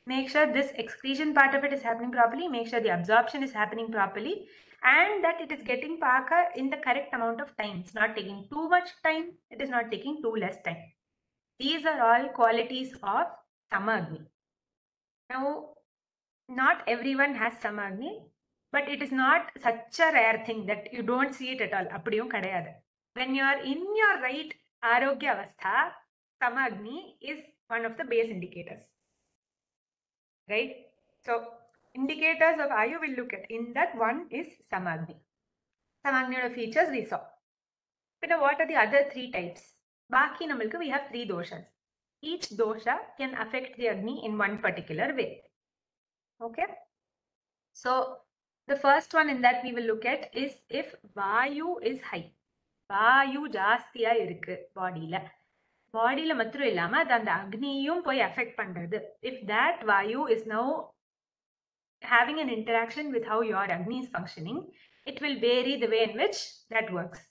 Make sure this excretion part of it is happening properly. Make sure the absorption is happening properly, and that it is getting paka in the correct amount of time. It's not taking too much time. It is not taking too less time. These are all qualities of Samagni. Now, not everyone has Samagni, but it is not such a rare thing that you don't see it at all. Appadiyum kadayadu. When you are in your right Arogya Avastha, Samagni is one of the base indicators. Right? So, indicators of Ayu we'll look at. In that, one is Samagni. Samagni features we saw. But what are the other three types? Baki namalku we have three doshas. Each dosha can affect the Agni in one particular way. Okay? So, the first one in that we will look at is if Vayu is high. Vayu jastiya irukku body la. Body la matru illama அது அந்த அக்னியும் போய் affect பண்றது. If that Vayu is now having an interaction with how your Agni is functioning, it will vary the way in which that works.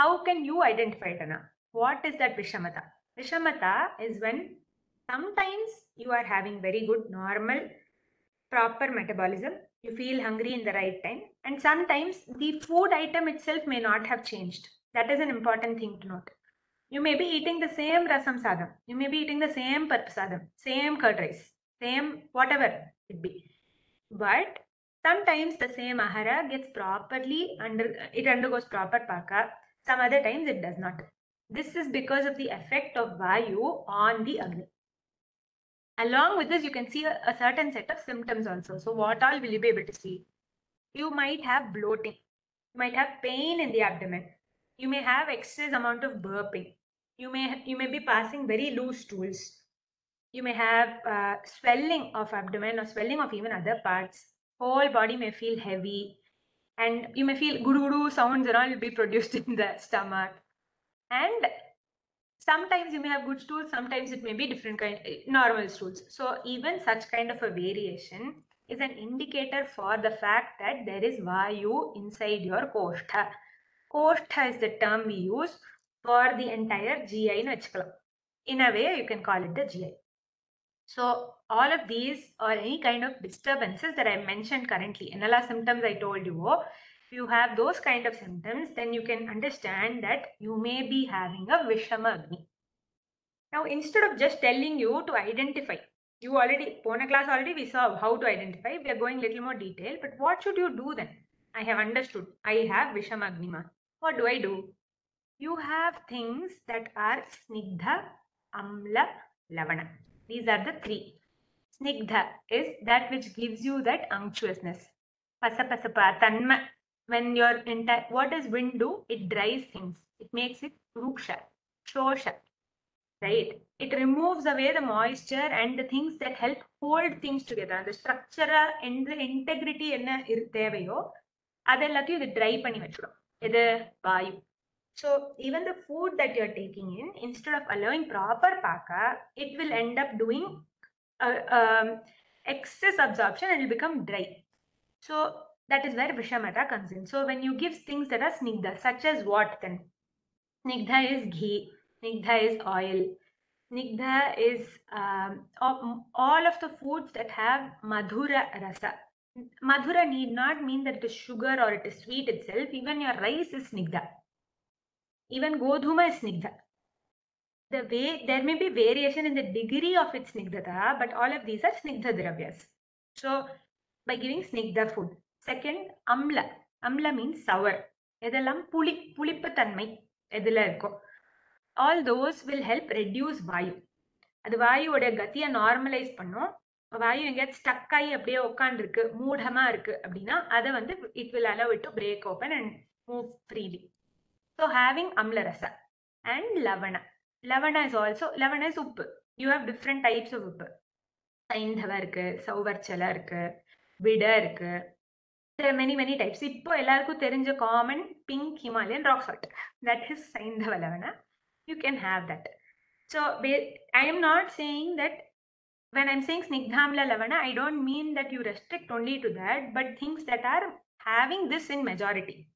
How can you identify it, Anna? What is that Vishamata? Vishamata is when sometimes you are having very good, normal, proper metabolism. You feel hungry in the right time. And sometimes the food item itself may not have changed. That is an important thing to note. You may be eating the same rasam sadam. You may be eating the same parp sadam, same curd rice, same whatever it be. But sometimes the same ahara gets properly undergoes proper paka. Some other times it does not. This is because of the effect of Vayu on the Agni. Along with this, you can see a certain set of symptoms also. So what all will you be able to see? You might have bloating. You might have pain in the abdomen. You may have excess amount of burping. You may be passing very loose stools. You may have swelling of abdomen or swelling of even other parts. Whole body may feel heavy, and you may feel guru sounds and all will be produced in the stomach. And sometimes you may have good stools, sometimes it may be different kind, normal stools. So even such kind of a variation is an indicator for the fact that there is Vayu inside your Koshtha. Koshtha is the term we use for the entire GI. In a way, you can call it the GI. So all of these or any kind of disturbances that I mentioned currently, NLR symptoms I told you, if you have those kind of symptoms, then you can understand that you may be having a Vishama Agni. Now, instead of just telling you to identify, you already, Pona class already we saw how to identify. We are going little more detail, but what should you do then? I have understood. I have Vishama Agni. What do I do? You have things that are Snigdha, Amla, Lavana. These are the three. Snigdha is that which gives you that unctuousness. Pasapasapa, tanma. When you're entire, what does wind do? It dries things. It makes it ruksha, shosha. Right? It removes away the moisture and the things that help hold things together. The structure and the integrity என்ன தேவையோ அதெல்லாத்தையும் இது dry பண்ணி வச்சிடும். இது வாயு. So even the food that you're taking in, instead of allowing proper paka, it will end up doing excess absorption and it will become dry. So that is where Vishamata comes in. So when you give things that are snigdha, such as what then? Snigdha is ghee, snigdha is oil, snigdha is all of the foods that have madhura rasa. Madhura need not mean that it is sugar or it is sweet itself. Even your rice is snigdha. Even godhuma is snigdha. The way there may be variation in the degree of its snigdhata, but all of these are snigdha dravyas. So by giving snigdha food. Second, amla. Amla means sour. Edellam pulippu tanmai edula irukko. All those will help reduce vayu. அது வாயுவோட கத்தியை normalise பண்ணும். வாயு எங்கேயாவது stuck ஆகி அப்படியே உட்காந்துருக்கு, மூடமா இருக்கு அப்படின்னா அதை வந்து it will allow it to break open and move freely. So having amlarasa and lavana. Lavana is also, Lavana is uppu. You have different types of uppu. Saindhava irukku, Sauvarchala irukku, Vida irukku. There are many types. Ippo ellarku therinja common pink Himalayan rock salt. That is Saindhava Lavana. You can have that. So I am not saying that when I'm saying Snigdhamla Lavana, I don't mean that you restrict only to that, but things that are having this in majority.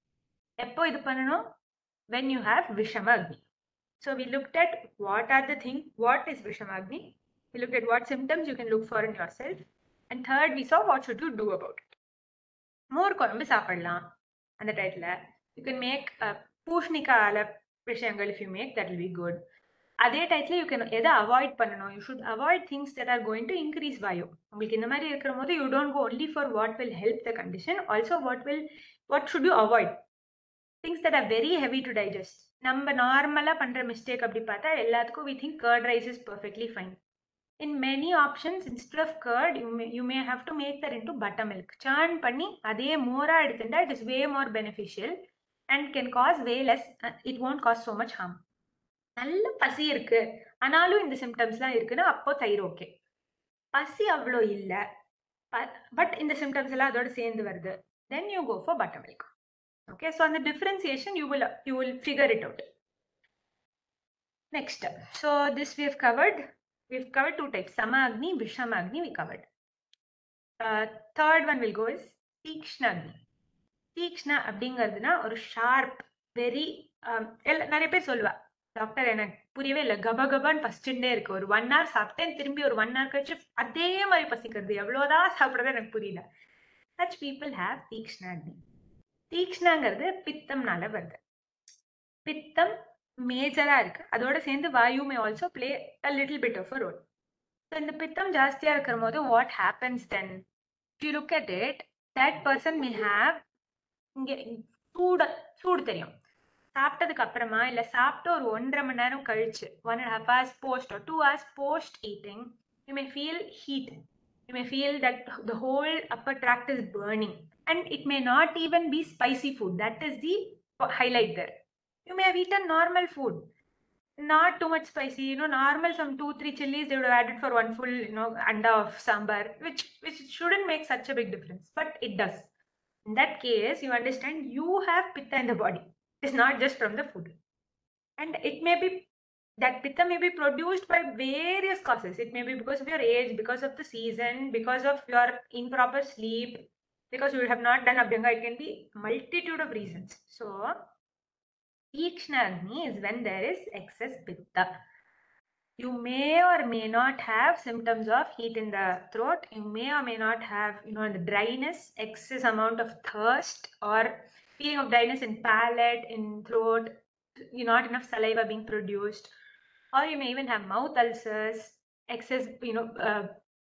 Eppo idu pannano when you have Vishama Agni. So we looked at what are the things, what is Vishamagni. We looked at what symptoms you can look for in yourself. And third, we saw what should you do about it. More குழம்பு சாப்பிடலாம் அந்த டைத்துல. You can make பூஷணிக்கால விஷயங்கள் if you make, that will be good. அதே டைத்துல you can எதை avoid பண்ணணும், you should avoid things that are going to increase vayu. உங்களுக்கு இந்த மாதிரி இருக்கிற போது you don't go only for what will help the condition, also what should you avoid. Things that are very heavy to digest. நம்ம நார்மலா பண்ற mistake அப்படி பார்த்தா எல்லாத்துக்கும் we think curd rice is perfectly fine. In many options, instead of curd, you may have to make that into buttermilk. Churn panni adhe mora edutunda, it is way more beneficial and can cause way less, it won't cause so much harm. நல்ல பசி இருக்கு ஆனாலும் இந்த சிம்டம்ஸ்லாம் இருக்குன்னா அப்போ தயிர் okay. பசி அவ்வளோ இல்லை பட் இந்த சிம்டம்ஸ் எல்லாம் அதோட சேர்ந்து வருது, then you go for buttermilk. Okay, so on the differentiation you will figure it out. Next, so this we have covered. We've covered two types, Samagni, Vishamagni we covered. Third one will go is Tikshnagni. Tikshna அப்படிங்கிறதுனா ஒரு sharp very நிறைய பேர் சொல்லுவா doctor எனக்கு புரியவே இல்லை கபகபான்னு பசிச்சுட்டே இருக்கு, ஒரு 1 hour சாப்பிட்டேன் திரும்பி ஒரு 1 hour கழிச்சு அதே மாதிரி பசிக்கிறது, எவ்வளோதான் சாப்பிட்றது எனக்கு புரியல. Such people have Tikshnagni. தீக்ஷ்ணங்கிறது பித்தம்னால வருது. பித்தம் மேஜரா இருக்கு, அதோட சேர்ந்து vayu may also play a little bit of a role. So இந்த பித்தம் ஜாஸ்தியா இருக்கிற போது what happens then? If you look at it, that person may have இங்க சூடு தெரியும். சாப்பிட்டதுக்கு அப்புறமா இல்ல சாப்பிட்டு ஒரு 1.5 மணி நேரம் கழிச்சு 1.5 hours post or 2 hours post eating, you may feel heat. You may feel that the whole upper tract is burning, and it may not even be spicy food. That is the highlight there. You may have eaten normal food, not too much spicy, normal, some 2-3 chilies they would have added for one full, anda of sambar, which shouldn't make such a big difference, but it does. In that case, you understand you have pitta in the body. It's not just from the food. And it may be, that pitta may be produced by various causes. It may be because of your age, because of the season, because of your improper sleep, because you have not done abhyanga. It can be multitude of reasons. So, Tikshnagni is when there is excess pitta. You may or may not have symptoms of heat in the throat. You may or may not have, the dryness, excess amount of thirst, or feeling of dryness in palate, in throat, not enough saliva being produced. Or you may even have mouth ulcers, excess,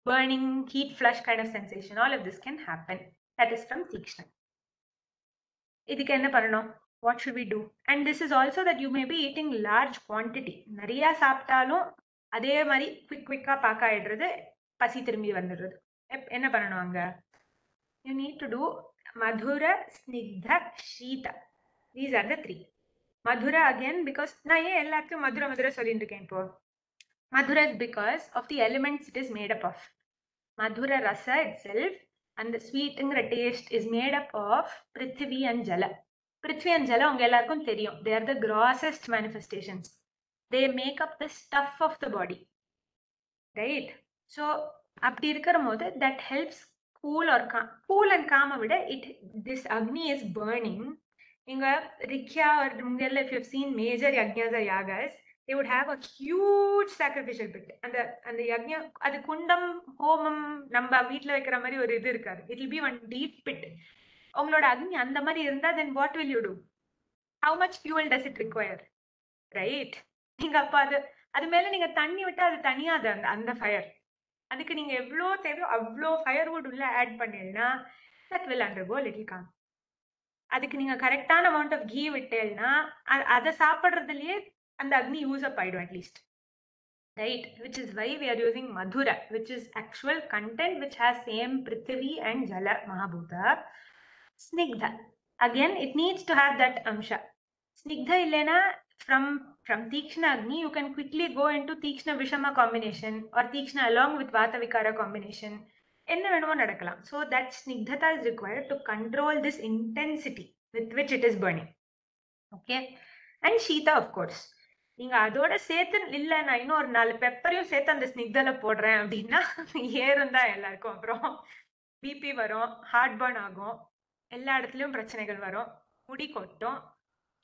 burning, heat flush kind of sensation. All of this can happen. That is from Tikshna. Idhukku enna pananum? What should we do? And this is also that you may be eating large quantity. Nariya சாப்பிட்டாலும் அதே மாதிரி குவிக்கா பாக்காயிடுறது, பசி திரும்பி வந்துடுறது. என்ன பண்ணணும் அங்க? You need to do Madhura, Snigdha, Sheeta. These are the 3. Madhura again, because நான் ஏன் எல்லாத்துக்கும் மதுரை சொல்லிட்டு இருக்கேன் இப்போ? Madhura is because of the elements it is made up of. Madhura rasa itself and the sweetங்கிற taste is made up of Prithvi and Jala. Prithvi and Jala உங்க எல்லாருக்கும் தெரியும். They are the grossest manifestations. They make up the stuff of the body. Right? So, அப்படி இருக்கிற போது that helps cool and calm விட this Agni is burning. இங்க Rikya or Mungella, if you have seen major yajnas or yagas, they would have a huge sacrificial pit. அந்த யஜ்ஞா அது குண்டம் ஹோமம் நம்ம வீட்டில் வைக்கிற மாதிரி ஒரு இது இருக்காது. It will be one deep pit. உங்களோட அக்னி அந்த மாதிரி இருந்தா then what will you do? How much fuel does it require? Right? நீங்க அப்ப அது மேல நீங்க தண்ணி விட்டா அது தனியாது அந்த ஃபயர். அதுக்கு நீங்க எவ்வளோ தேவையோ அவ்வளோ ஃபயர்வுட் உள்ள ஆட் பண்ணீங்கன்னா that will undergo little calm. அதுக்கு நீங்க கரெக்டான அமௌண்ட் ஆஃப் கீ விட்டேன்னா அதை சாப்பிட்றதுலயே அந்த அக்னி யூஸ் அப் ஆயிடும் at least. Right? Which is why we are using Madhura, which is actual content which has same Prithvi and Jala Mahabhuta. Snigdha. Again, it needs to have that amsha. Snigdha illena from Tikshna Agni, you can quickly go into Tikshna Vishama combination or Tikshna along with Vata Vikara combination. Enna venumo nadakalam. So that Snigdhata is required to control this intensity with which it is burning. Okay? And Sheeta, of course. நீங்க அதோட சேர்த்து இல்ல நான் இன்னும் ஒரு 4 பெப்பரையும் சேர்த்து அந்த ஸ்னிக்தல போடுறேன் அப்படின்னா ஏறும் தான் எல்லாருக்கும். அப்புறம் பிபி வரும், ஹார்ட் பர்ன் ஆகும், எல்லா இடத்துலயும் பிரச்சனைகள் வரும், முடி கொட்டும்,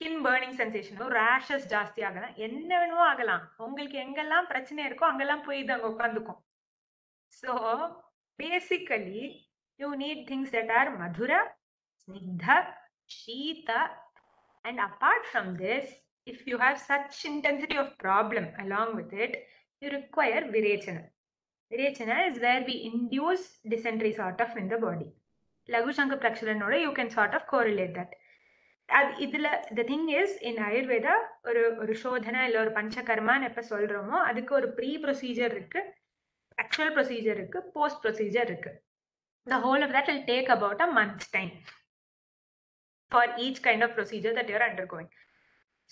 ஸ்கின் பர்னிங் சென்சேஷனோ ரேஷஸ் ஜாஸ்தி ஆகலாம், என்ன வேணுமோ ஆகலாம். உங்களுக்கு எங்கெல்லாம் பிரச்சனை இருக்கோ அங்கெல்லாம் போய் இது அங்க உட்காந்துக்கும். So basically you need things that are madhura, snigdha, sheeta, and apart from this, if you have such intensity of problem along with it, you require virechana. Virechana is where we induce dysentery sort of in the body. Laghu Shankar Praksharanoda, you can sort of correlate that. The thing is, in Ayurveda, ஒரு சோதனை இல்லை ஒரு பஞ்சகர்மான்னு எப்போ சொல்கிறோமோ அதுக்கு ஒரு pre procedure இருக்கு, actual procedure இருக்கு, போஸ்ட் ப்ரொசீஜர் இருக்கு. The whole of that will take about a month's time for each kind of procedure that you are undergoing.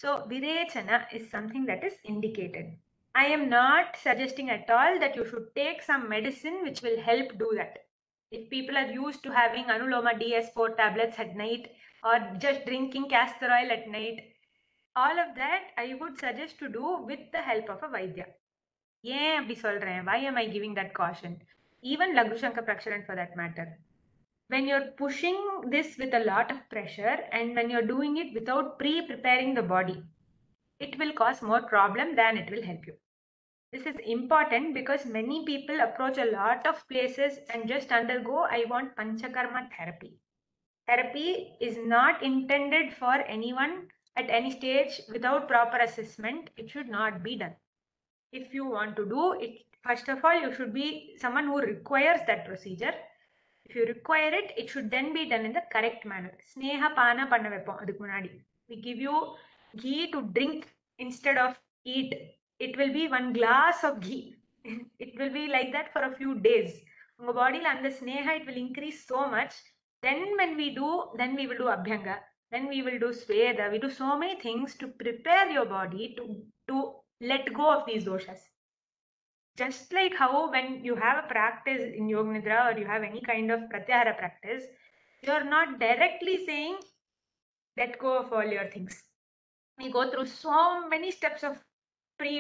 So Virechana is something that is indicated. I am not suggesting at all that you should take some medicine which will help do that. If people are used to having Anuloma DS4 tablets at night or just drinking castor oil at night, all of that I would suggest to do with the help of a Vaidya. Why am I giving that caution? Even Laghu Shankar Praksharan for that matter. When you're pushing this with a lot of pressure and when you're doing it without pre-preparing the body, it will cause more problem than it will help you. This is important because many people approach a lot of places and just undergo, I want Panchakarma therapy. Therapy is not intended for anyone at any stage without proper assessment. It should not be done. If you want to do it, first of all, you should be someone who requires that procedure. If you require it, it should then be done in the correct manner. Sneha Pana panna veppom adukku munadi. We give you ghee to drink instead of eat. It will be 1 glass of ghee. It will be like that for a few days. Unga body la and sneha, it will increase so much. Then when we will do abhyanga. Then we will do sweda. We do so many things to prepare your body to let go of these doshas. Just like how when you have a practice in Yoga Nidra or you have any kind of Pratyahara practice, you are not directly saying, let go of all your things. We go through so many steps of we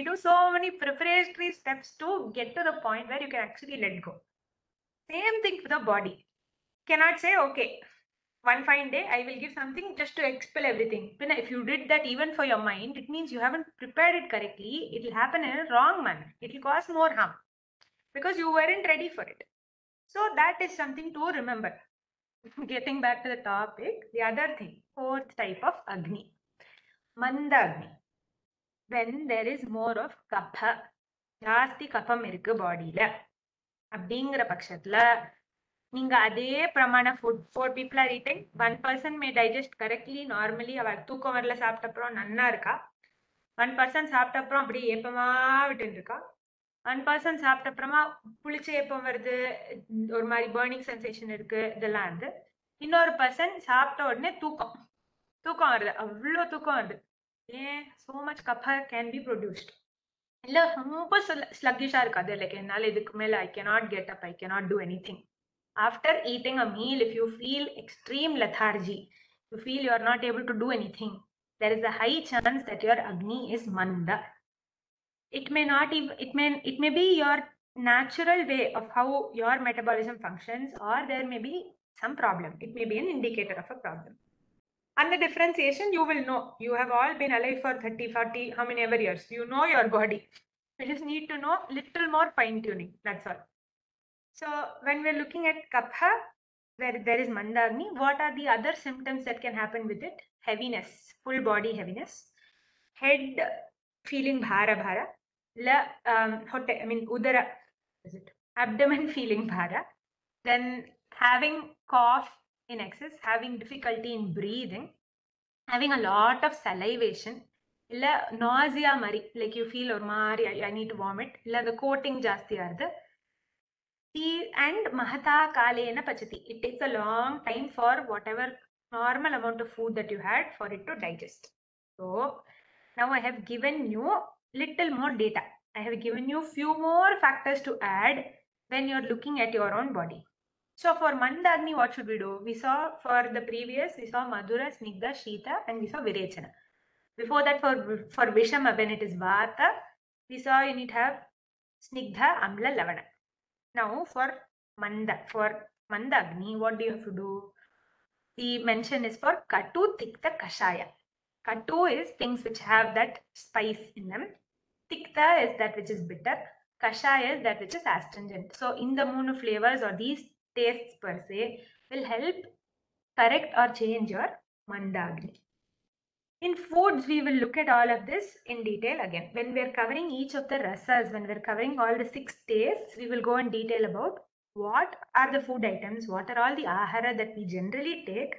do so many preparatory steps to get to the point where you can actually let go. Same thing for the body. Cannot say, okay, one fine day I will give something just to expel everything. If you did that even for your mind, it means you haven't prepared it correctly. It will happen in a wrong manner. It will cause more harm because you weren't ready for it. So that is something to remember. Getting back to the topic, the other thing, fourth type of Agni, Manda Agni. When there is more of Kapha, ஜாஸ்தி கபம் இருக்கு பாடியில அப்படிங்கிற பட்சத்துல நீங்க அதே பிரமாண food 4 people are eating, 1 person may digest correctly normally, அவ தூக்கம் வரல சாப்பிட்ட அப்புறம் நன்னா இருக்கா, 1 person சாப்பிட்ட அப்புறம் அப்படியே ஏப்பமா விட்டு இருக்கா, 1 person சாப்பிட்ட அப்புறமா புளிச்ச ஏப்பம் வருது, ஒரு மாதிரி பர்னிங் சென்சேஷன் இருக்கு, இதெல்லாம் இருந்து இன்னொரு பர்சன் சாப்பிட்ட உடனே தூக்கம் வருது, அவ்வளோ தூக்கம் வருது. ஏன்? so much kapha can be produced. இல்ல ரொம்ப ஸ்லக்கிஷா இருக்காது, லைக் என்னால இதுக்கு மேல I cannot get up, I cannot do anything. After eating a meal, if you feel extreme lethargy, you feel you are not able to do anything, there is a high chance that your Agni is Manda. It may be your natural way of how your metabolism functions, or there may be some problem. It may be an indicator of a problem. And the differentiation you will know. You have all been alive for 30, 40, how many ever years. You know your body. You just need to know little more fine tuning. That's all. So when we're looking at Kapha, where there is Manda Agni, what are the other symptoms that can happen with it? Heaviness, full body heaviness, head feeling bhara, udara, abdomen feeling bhara, then having cough in excess, having difficulty in breathing, having a lot of salivation, illa nausea mari, like you feel or mari I need to vomit, illa the coating jaasti arudhu, and mahata kalena pachati, it takes a long time for whatever normal amount of food that you had for it to digest. So now I have given you little more data. I have given you few more factors to add when you're looking at your own body. So for Manda Agni, what should we do? We saw for the previous, we saw Madhura, Snigdha, Shita, and we saw Virechana. Before that, for Vishama, when it is Vata, we saw you need to have Snigdha, Amla, Lavana. Now for Manda Agni, what do you have to do? the mention is for Katu Tikta Kashaya. Katu is things which have that spice in them. Tikta is that which is bitter. Kashaya is that which is astringent. So in the mono flavors or these tastes per se will help correct or change your Mandagni. In foods, we will look at all of this in detail again. When we are covering each of the rasas, when we are covering all the 6 tastes, we will go in detail about what are the food items, what are all the ahara that we generally take,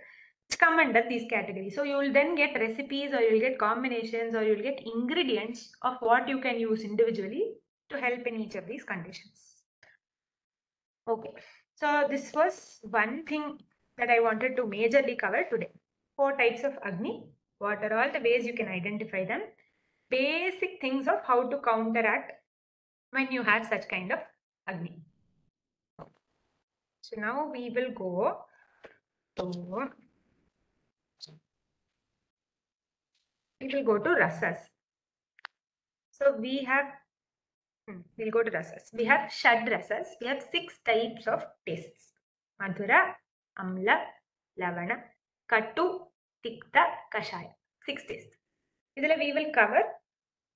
which come under these categories. So you will then get recipes or you will get combinations or you will get ingredients of what you can use individually to help in each of these conditions. Okay, so this was one thing that I wanted to majorly cover today. 4 types of Agni. What are all the ways you can identify them? Basic things of how to counteract when you have such kind of Agni. So now we will go to rasas. So we have we'll go to rasas. We have Shad rasas. We have 6 types of tastes. Madhura, Amla, Lavana, Katu, Tikta, Kashaya. 6 tastes. We will cover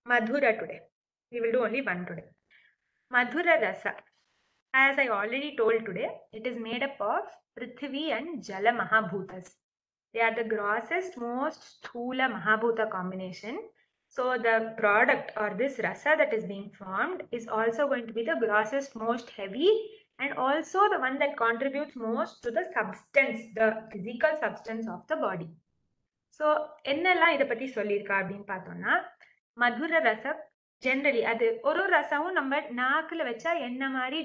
Madhura today. We will do only one today. Madhura rasa. As I already told today, it is made up of Prithvi and Jala Mahabhutas. They are the grossest, most Sthula Mahabhuta combination. So the product or this rasa that is being formed is also going to be the grossest, most heavy, and also the one that contributes most to the substance, the physical substance of the body. So என்னெல்லாம் இதை பற்றி சொல்லியிருக்கா அப்படின்னு பார்த்தோம்னா மதுர ரசம் generally அது ஒரு ரசமும் நம்ம நாக்கில் வச்சா என்ன மாதிரி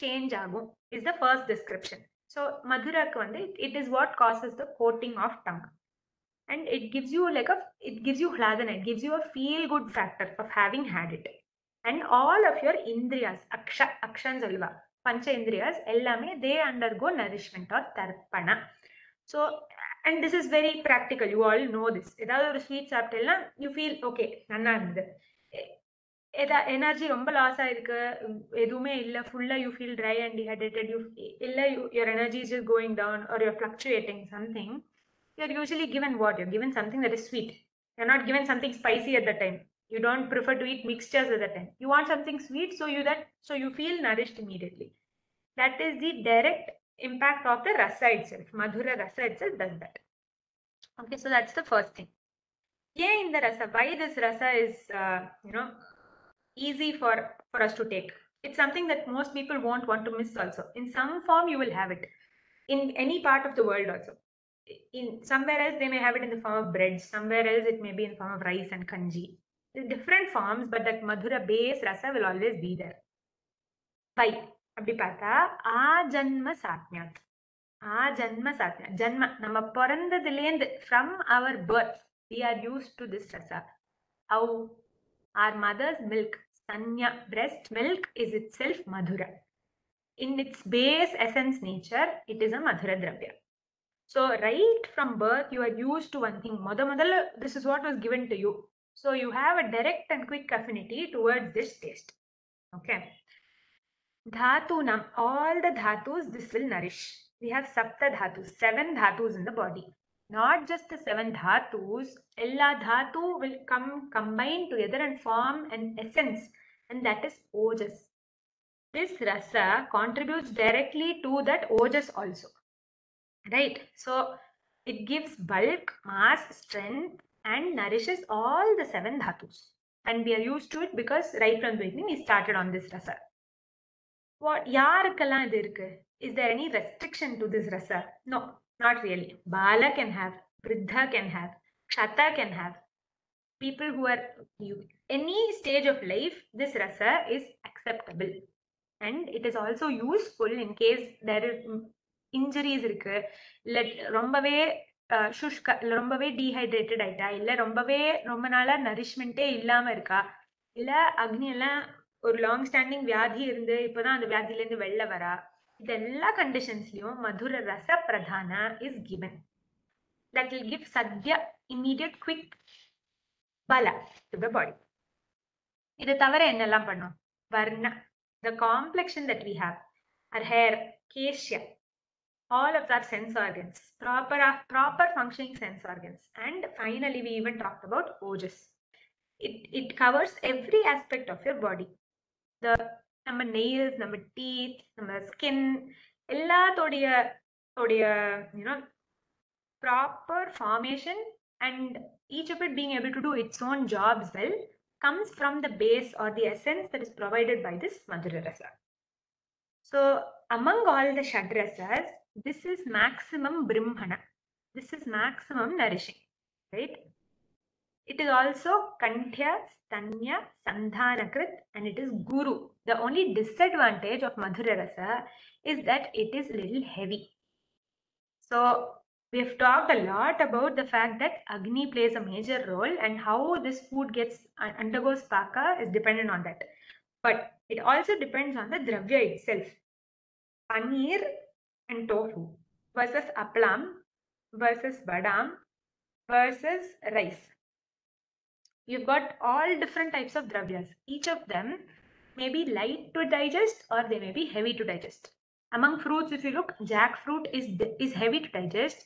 சேஞ்ச் ஆகும் is the first description. So மதுராக்கு வந்து it is what causes the coating of tongue and it gives you like it gives you hladan, it gives you a feel good factor of having had it. And all of your indriyas அக்ஷன்னு சொல்லுவா பஞ்ச இந்திரியாஸ் எல்லாமே they undergo nourishment or tarpana. So and this is very practical, you all know this. ஏதாவது ஒரு sweet சாப்பிட்டேன்னா you feel okay நல்லா இருந்தது, energy ரொம்ப loss ஆயிருக்கு, எதுவுமே இல்லை, ஃபுல்லாக you feel dry and dehydrated, இல்லை your energy is just going down or your fluctuating something, you are usually given what? You're given something that is sweet. You're not given something spicy at that time. You don't prefer to eat mixtures at that time. You want something sweet, so you feel nourished immediately. That is the direct impact of the rasa itself. Madhura rasa itself does that. Okay, so that's the first thing. Yeah, in the rasa, why this rasa is easy for us to take. It's something that most people won't want to miss also. In some form you will have it in any part of the world also. In somewhere else they may have it in the form of bread, somewhere else it may be in the form of rice and kanji. In different forms, but that Madhura base rasa will always be there. Why? அப்படி பார்த்தா ஆஜன்ம சாத்மியாத். ஆஜன்ம சாத்மியாத், ஜன்ம நம்ம பிறந்ததுலேருந்து from our birth we are used to this rasa. How? Our mother's milk, Sanya, breast milk is itself Madhura. In its base essence nature, it is a Madhura Dravya. So right from birth, you are used to one thing. Modamodala, this is what was given to you. So you have a direct and quick affinity towards this taste. Okay. Dhatunam, all the dhatus, this will nourish. We have Sapta dhatus, 7 dhatus in the body. Not just the 7 dhatus, ella dhatu will come combine together and form an essence, and that is ojas. This rasa contributes directly to that ojas also, right? So it gives bulk, mass, strength, and nourishes all the 7 dhatus. And we are used to it because right from the beginning we started on this rasa. What யாருக்கெல்லாம் இது இருக்கு? Is there any restriction to this rasa? No, not really. Bala can have, Vriddha can have, Kshata can have. People who are any stage of life, this rasa is acceptable. And it is also useful in case there is injuries இருக்கு, இல்லை ரொம்பவே சுஷ்கா, ரொம்பவே dehydrated ஆயிட்டா, இல்லை ரொம்ப நாளா நரிஷ்மெண்ட்டே இல்லாம இருக்கா, இல்லை அக்னி எல்லாம் ஒரு லாங் ஸ்டாண்டிங் வியாதி இருந்து இப்போதான் அந்த வியாதியிலேருந்து வெளில வரா, இது எல்லா கண்டிஷன்ஸ்லயும் madhura rasa pradhana is given. That will give sadya immediate quick bala to the body. இது தவிர என்னெல்லாம் பண்ணும்? Varna, the complexion that we have, our hair, kesha, all of our sense organs, proper functioning sense organs. And finally, we even talked about ojas. It covers every aspect of your body. The நம்ம nails, நம்ம teeth, நம்ம skin, எல்லாத்தோடைய proper formation and each of it being able to do its own jobs well comes from the base or the essence that is provided by this Madhura Rasa. So among all the Shadrasas, this is maximum Brahmana. This is maximum nourishing, right? It is also Kantya, Stanya, Sandhanakrit, and it is Guru. The only disadvantage of Madhura Rasa is that it is little heavy. So we have talked a lot about the fact that Agni plays a major role and how this food undergoes paka is dependent on that. But it also depends on the dravya itself. Paneer and tofu versus aplam versus badam versus rice. You've got all different types of dravyas. Each of them may be light to digest or they may be heavy to digest. Among fruits, if you look, jackfruit is heavy to digest.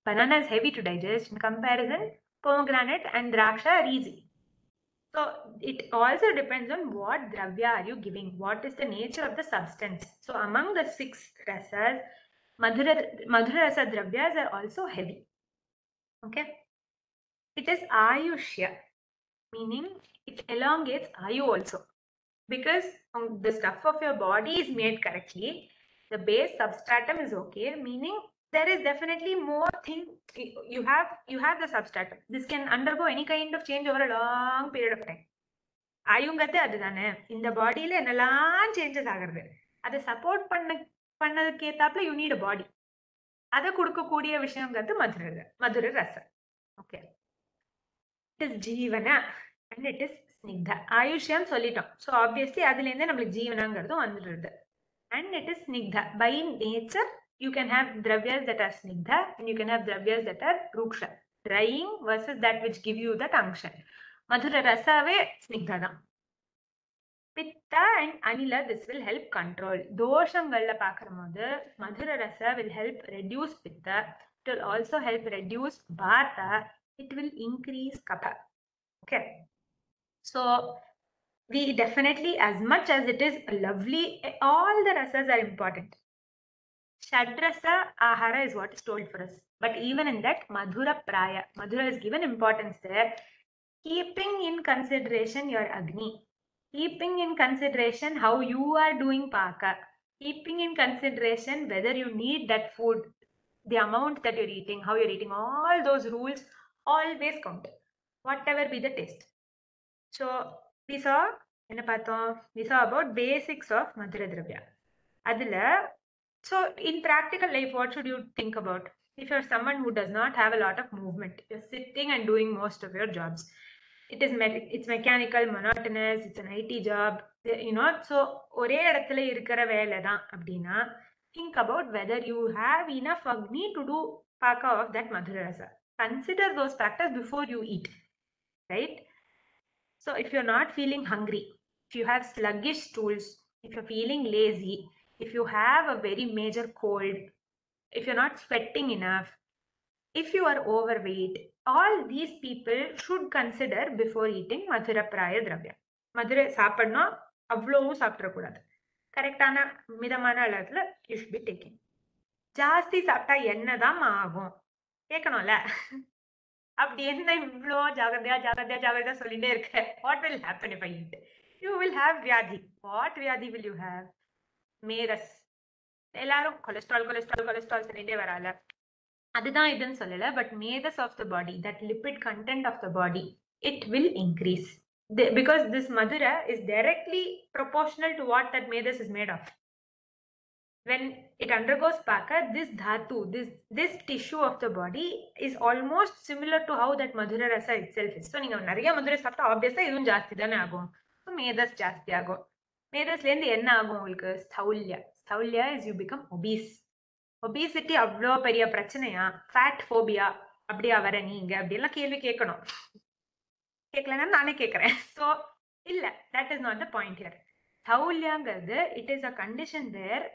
Banana is heavy to digest. In comparison, pomegranate and draksha are easy. So it also depends on what dravya are you giving, what is the nature of the substance. So among the 6 rasas, Madhura rasa dravyas are also heavy. Okay. It is ayushya, meaning it elongates ayu also. Because the stuff of your body is made correctly, the base substratum is okay, meaning there is definitely more thing. You have the substratum. This can undergo any kind of change over a long period of time. ஆயுங்கத்தே அதுதானே, இந்த பாடியில என்னெல்லாம் changes ஆகுறது, அதை support பண்ணதுக்கு ஏத்தாப்புல you need a body. அதை கொடுக்கக்கூடிய விஷயங்கிறது மதுர ரசம். Okay, it is jeevana and it is snigdha. ஆயுஷ்யம் சொல்லிட்டோம். ஸோ ஆப்வியஸ்லி அதுலேருந்தே நம்மளுக்கு ஜீவனாங்கிறதும் வந்துடுது. And it is snigdha. By nature you can have dravyas that are snigdha and you can have dravyas that are ruksha, drying versus that which give you that anksha. Madhura rasave snigdha da. Pitta and anila, this will help control. Doshamgalla paakkumbodhu Madhura rasa will help reduce pitta. It will also help reduce vata. It will increase kapha. Okay. So we definitely, as much as it is lovely, all the rasas are important. Shadrasa ahara is what is told for us. But even in that, Madhura Praya, Madhura is given importance there, keeping in consideration your Agni, keeping in consideration how you are doing Paka, keeping in consideration whether you need that food, the amount that you're eating, how you're eating, all those rules always count, whatever be the taste. So we saw about basics of Madhura Dravya. Adila, so in practical life, what should you think about? If you're someone who does not have a lot of movement, you're sitting and doing most of your jobs. It's mechanical, monotonous, it's an IT job, so ஒரே இடத்துல இருக்கிற வேலை தான் அப்படின்னா, think about whether you have enough Agni to do Paka of that Madhura Rasa. Consider those factors before you eat, right? So if you're not feeling hungry, if you have sluggish stools, if you're feeling lazy, if you have a very major cold, if you're not sweating enough, if you are overweight, all these people should consider before eating Madhura Praya Dravya. Madhura சாப்பிடனா அவ்வளவும் சாப்பிடக்கூடாது. கரெக்டான மிதமான அளவுல you should be taking. ஜாஸ்தி சாப்பிட்டா என்னதான் ஆகும் கேட்கணும்ல. அப்படி என்ன இவ்வளோ ஜாகிரதையா சொல்லிட்டே இருக்க? What will happen if I eat? You will have வியாதி. What வியாதி will you have? மேரஸ். எல்லாரும் கொலஸ்ட்ரால் சொல்லிட்டே வரால. அதுதான் இதுன்னு சொல்லல. But medas of the body, that lipid content of the body, it will increase. Because this Madhura is directly proportional to what that medas is made of. When it undergoes Paka, this dhatu, this tissue of the body is almost similar to how that Madhura Rasa itself is. So, நீங்க நிறைய மதுரை சாப்பிட்டா obviously இதுவும் ஜாஸ்தி தானே ஆகும். So, Medhas ஜாஸ்தி ஆகும். மேதஸ்லேருந்து என்ன ஆகும் உங்களுக்கு? ஸ்தௌல்யா. ஸ்தௌல்யா is you become obese. Obesity அவ்வளோ பெரிய பிரச்சனையா? ஃபேட் ஃபோபியா அப்படியா வர நீங்க? அப்படியெல்லாம் கேள்வி கேட்கணும். கேட்கலன்னா நானே கேட்குறேன். ஸோ இல்லை, that is not the point here. ஸ்தௌல்யாங்கிறது it is a condition where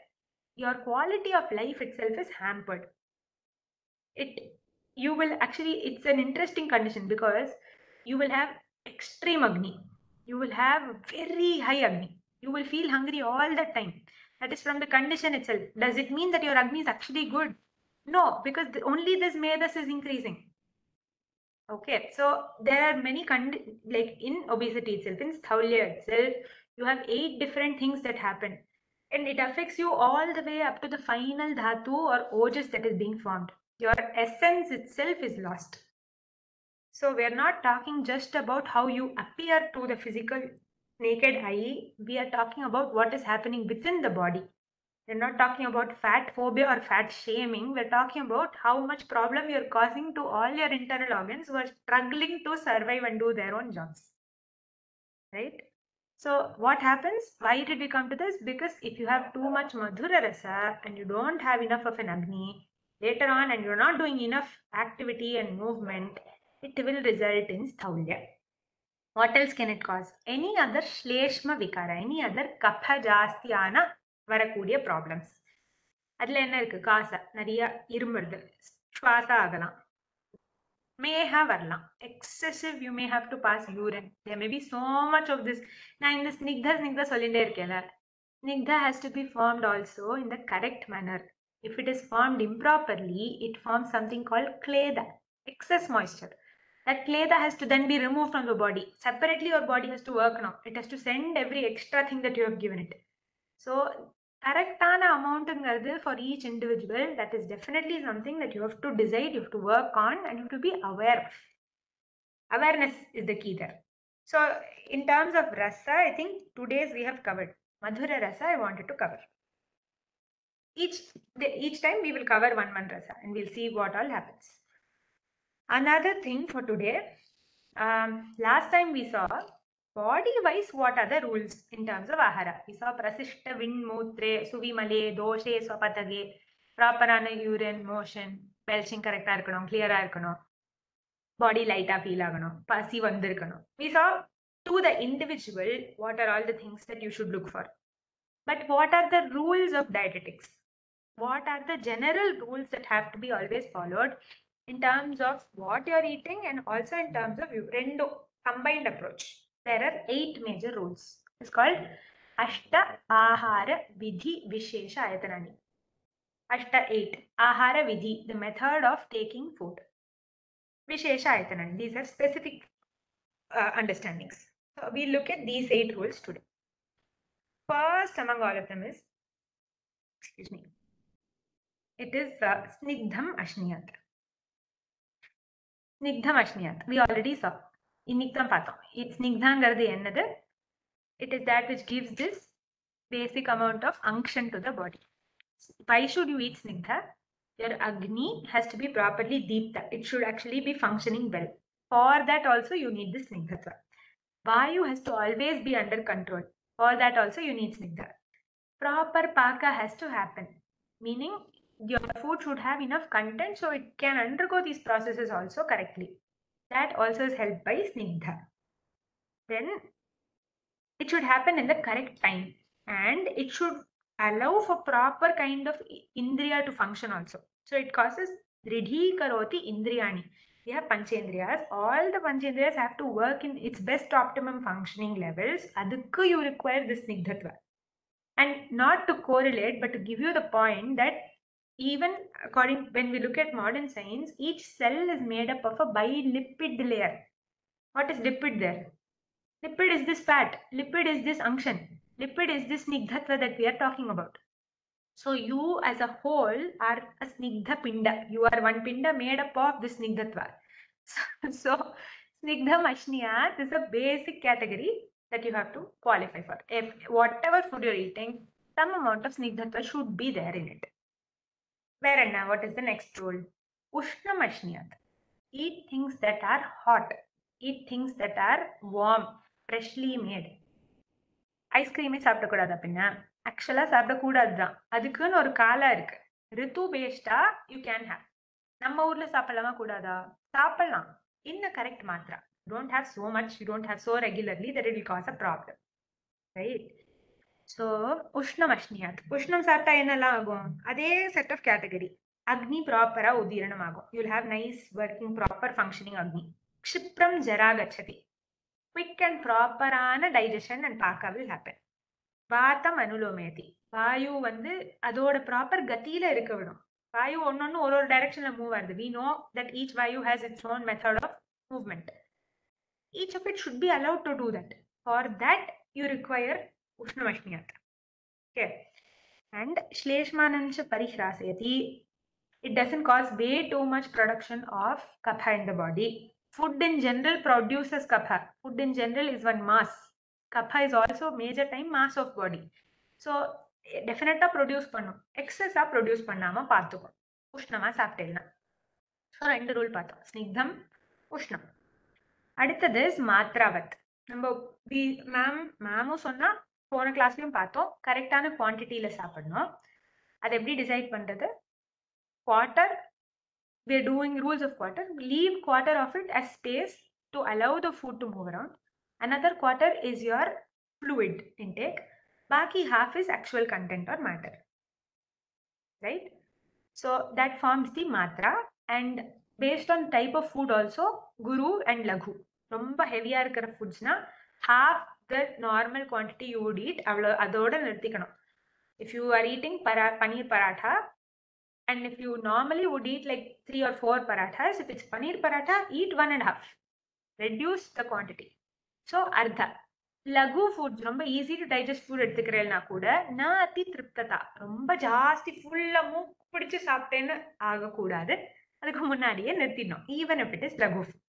your quality of life itself is hampered. You will actually, it's an interesting condition because you will have extreme Agni. You will have very high Agni. You will feel hungry all the time. That is from the condition itself. Does it mean that your Agni is actually good? No, because only this Medas is increasing. Okay, so there are many like in obesity itself, in Sthaulya itself, you have 8 different things that happen. And it affects you all the way up to the final dhatu or ojas that is being formed. Your essence itself is lost. So we're not talking just about how you appear to the physical naked eye. We are talking about what is happening within the body. We're not talking about fat phobia or fat shaming. We're talking about how much problem you're causing to all your internal organs who are struggling to survive and do their own jobs. Right? So what happens? Why did we come to this? Because if you have too much Madhura Rasa and you don't have enough of an Agni, later on and you're not doing enough activity and movement, it will result in Sthaulya. What else can it cause? Any other Shleshma Vikara, any other Kapha Jastyana வரக்கூடிய problems. அதில் என்ன இருக்கு? காசை நிறைய இருமுறது, சுவாசம் ஆகலாம், மேஹா வரலாம், excessive you may have to pass urine. There may be so much of this. நான் இந்த ஸ்னிக்தா சொல்லிட்டே இருக்கேன்ல, Snigdha has to be formed also in the correct manner. If it is formed improperly, it forms something called kleda, excess moisture. That kleda has to then be removed from the body. Separately your body has to work now. It has to send every extra thing that you have given it. So correctana amount for each individual, that is definitely something that you have to decide, you have to work on, and you have to be aware of. Awareness is the key there. So in terms of rasa, I think 2 days we have covered. Madhura rasa I wanted to cover. Each time we will cover one rasa and we'll see what all happens. Another thing for today, last time we saw body wise what are the rules in terms of ahara. We saw prasishta vinmutre suvimale doshe swapatage, proper urine motion, belching correct ah irukanum, clear ah irukanum, body light ah feel aganum, pasi vandirukanum. We saw to the individual what are all the things that you should look for. But what are the rules of dietetics? What are the general rules that have to be always followed in terms of what you're eating and also in terms of rendo combined approach? There are 8 major rules. It's called Ashta Ahara Vidhi Vishesha Ayatanani. Ashta 8. Ahara Vidhi, the method of taking food. Vishesha Ayatanani, these are specific understandings. So we look at these 8 rules today. First among all of them is, excuse me, it is Snigdham Ashniyat. Snigdham Ashniyat. We already saw. Innigdham Patham. It's Snigdhangaradi ennadu. It is that which gives this basic amount of unction to the body. Why should you eat Snigdha? Your Agni has to be properly deepta. It should actually be functioning well. For that also you need this Snigdhatva. Vayu has to always be under control. For that also you need Snigdha. Proper Paka has to happen. Meaning your food should have enough content so it can undergo these processes also correctly. That also is helped by Snigdha. Then it should happen in the correct time and it should allow for proper kind of Indriya to function also. So it causes Dridhi Karoti Indriyani. We have Panchendriyas. All the Panchendriyas have to work in its best optimum functioning levels. Adukku you require this Snigdhatva. And not to correlate, but to give you the point that even according, when we look at modern science, each cell is made up of a bilipid layer. What is lipid there? Lipid is this fat. Lipid is this unction. Lipid is this snigdhatva that we are talking about. So you as a whole are a snigdha pinda. You are one pinda made up of this snigdhatva. So snigdham ashniyat is a basic category that you have to qualify for. If whatever food you're eating, some amount of snigdhatva should be there in it. Veranna, what is the next rule? Ushnam ashniyat. Eat things that are hot. Eat things that are warm, freshly made. ஐஸ்கிரீமே சாப்பிடக்கூடாதா? பின்ன ஆக்சுவலாக சாப்பிடக்கூடாது தான். அதுக்குன்னு ஒரு காலம் இருக்கு. ரித்து பேஸ்டா you can have. நம்ம ஊர்ல சாப்பிடலாமா கூடாதா? சாப்பிடலாம், in the correct matra. You don't have so much, you don't have so regularly that it will cause a problem, right? So Ushnam Ashniyat. Ushnam சாப்பிட்டா என்னெல்லாம் ஆகும்? அதே set of category. Agni proper உதீரணம் ஆகும். You'll have nice working proper functioning Agni. Kshipram jara gachati. Quick and proper ஆன digestion and paka will happen. Vatam anulometi. வாயு வந்து அதோட proper கத்தியில இருக்க விடும். வாயு ஒன்னொன்னு ஒரு ஒரு டைரக்ஷன்ல மூவ் ஆகுது. We know that each vayu has its own method of movement. Each of it should be allowed to do that. For that, you require Ushnamashniyat. Okay. And Shleshmanancha Parihrasayati. It doesn't cause way too much production of kapha in the body. Food in general produces kapha. Food in general is one mass. Kapha is also major time mass of body. So definitely produce பண்ணும். Excess produce பண்ணாம பார்த்துக்கும். உஷ்ணமா சாப்பிட்டேன்னா. So ரெண்டு rule பார்த்தோம். ஸ்னிக்தம், உஷ்ணம். அடுத்தது மாத்ராவத். நம்ம மேமும் சொன்னா போன கிளாஸ்லயும் பார்த்தோம். கரெக்டான குவான்டிட்டியில சாப்பிடணும். அதை எப்படி டிசைட் பண்றது? Quarter, we are doing rules of quarter. Leave quarter of it as space to allow the food to move around. Another quarter is your fluid intake. Baki half is actual content or matter. Right? So that forms the matra, and based on type of food also, guru and laghu. ரொம்ப ஹெவியா இருக்கிற ஃபுட்ஸ்னா half the normal quantity you would eat அதோட நிறுத்திக்கணும். If you are eating paneer paratha, and if you normally would eat like 3 or 4 parathas, if it's paneer paratha, eat 1.5. Reduce the quantity. So ardha. Lagoo foods ரொம்ப easy to digest food எடுத்துக்கிறேன்னா கூட நான் அதி திருப்ததா ரொம்ப ஜாஸ்தி ஃபுல்லா மூக்கு பிடிச்சு சாப்பிட்டேன்னு ஆகக்கூடாது. அதுக்கு முன்னாடியே நிறுத்திடணும். Even if it is laghu food.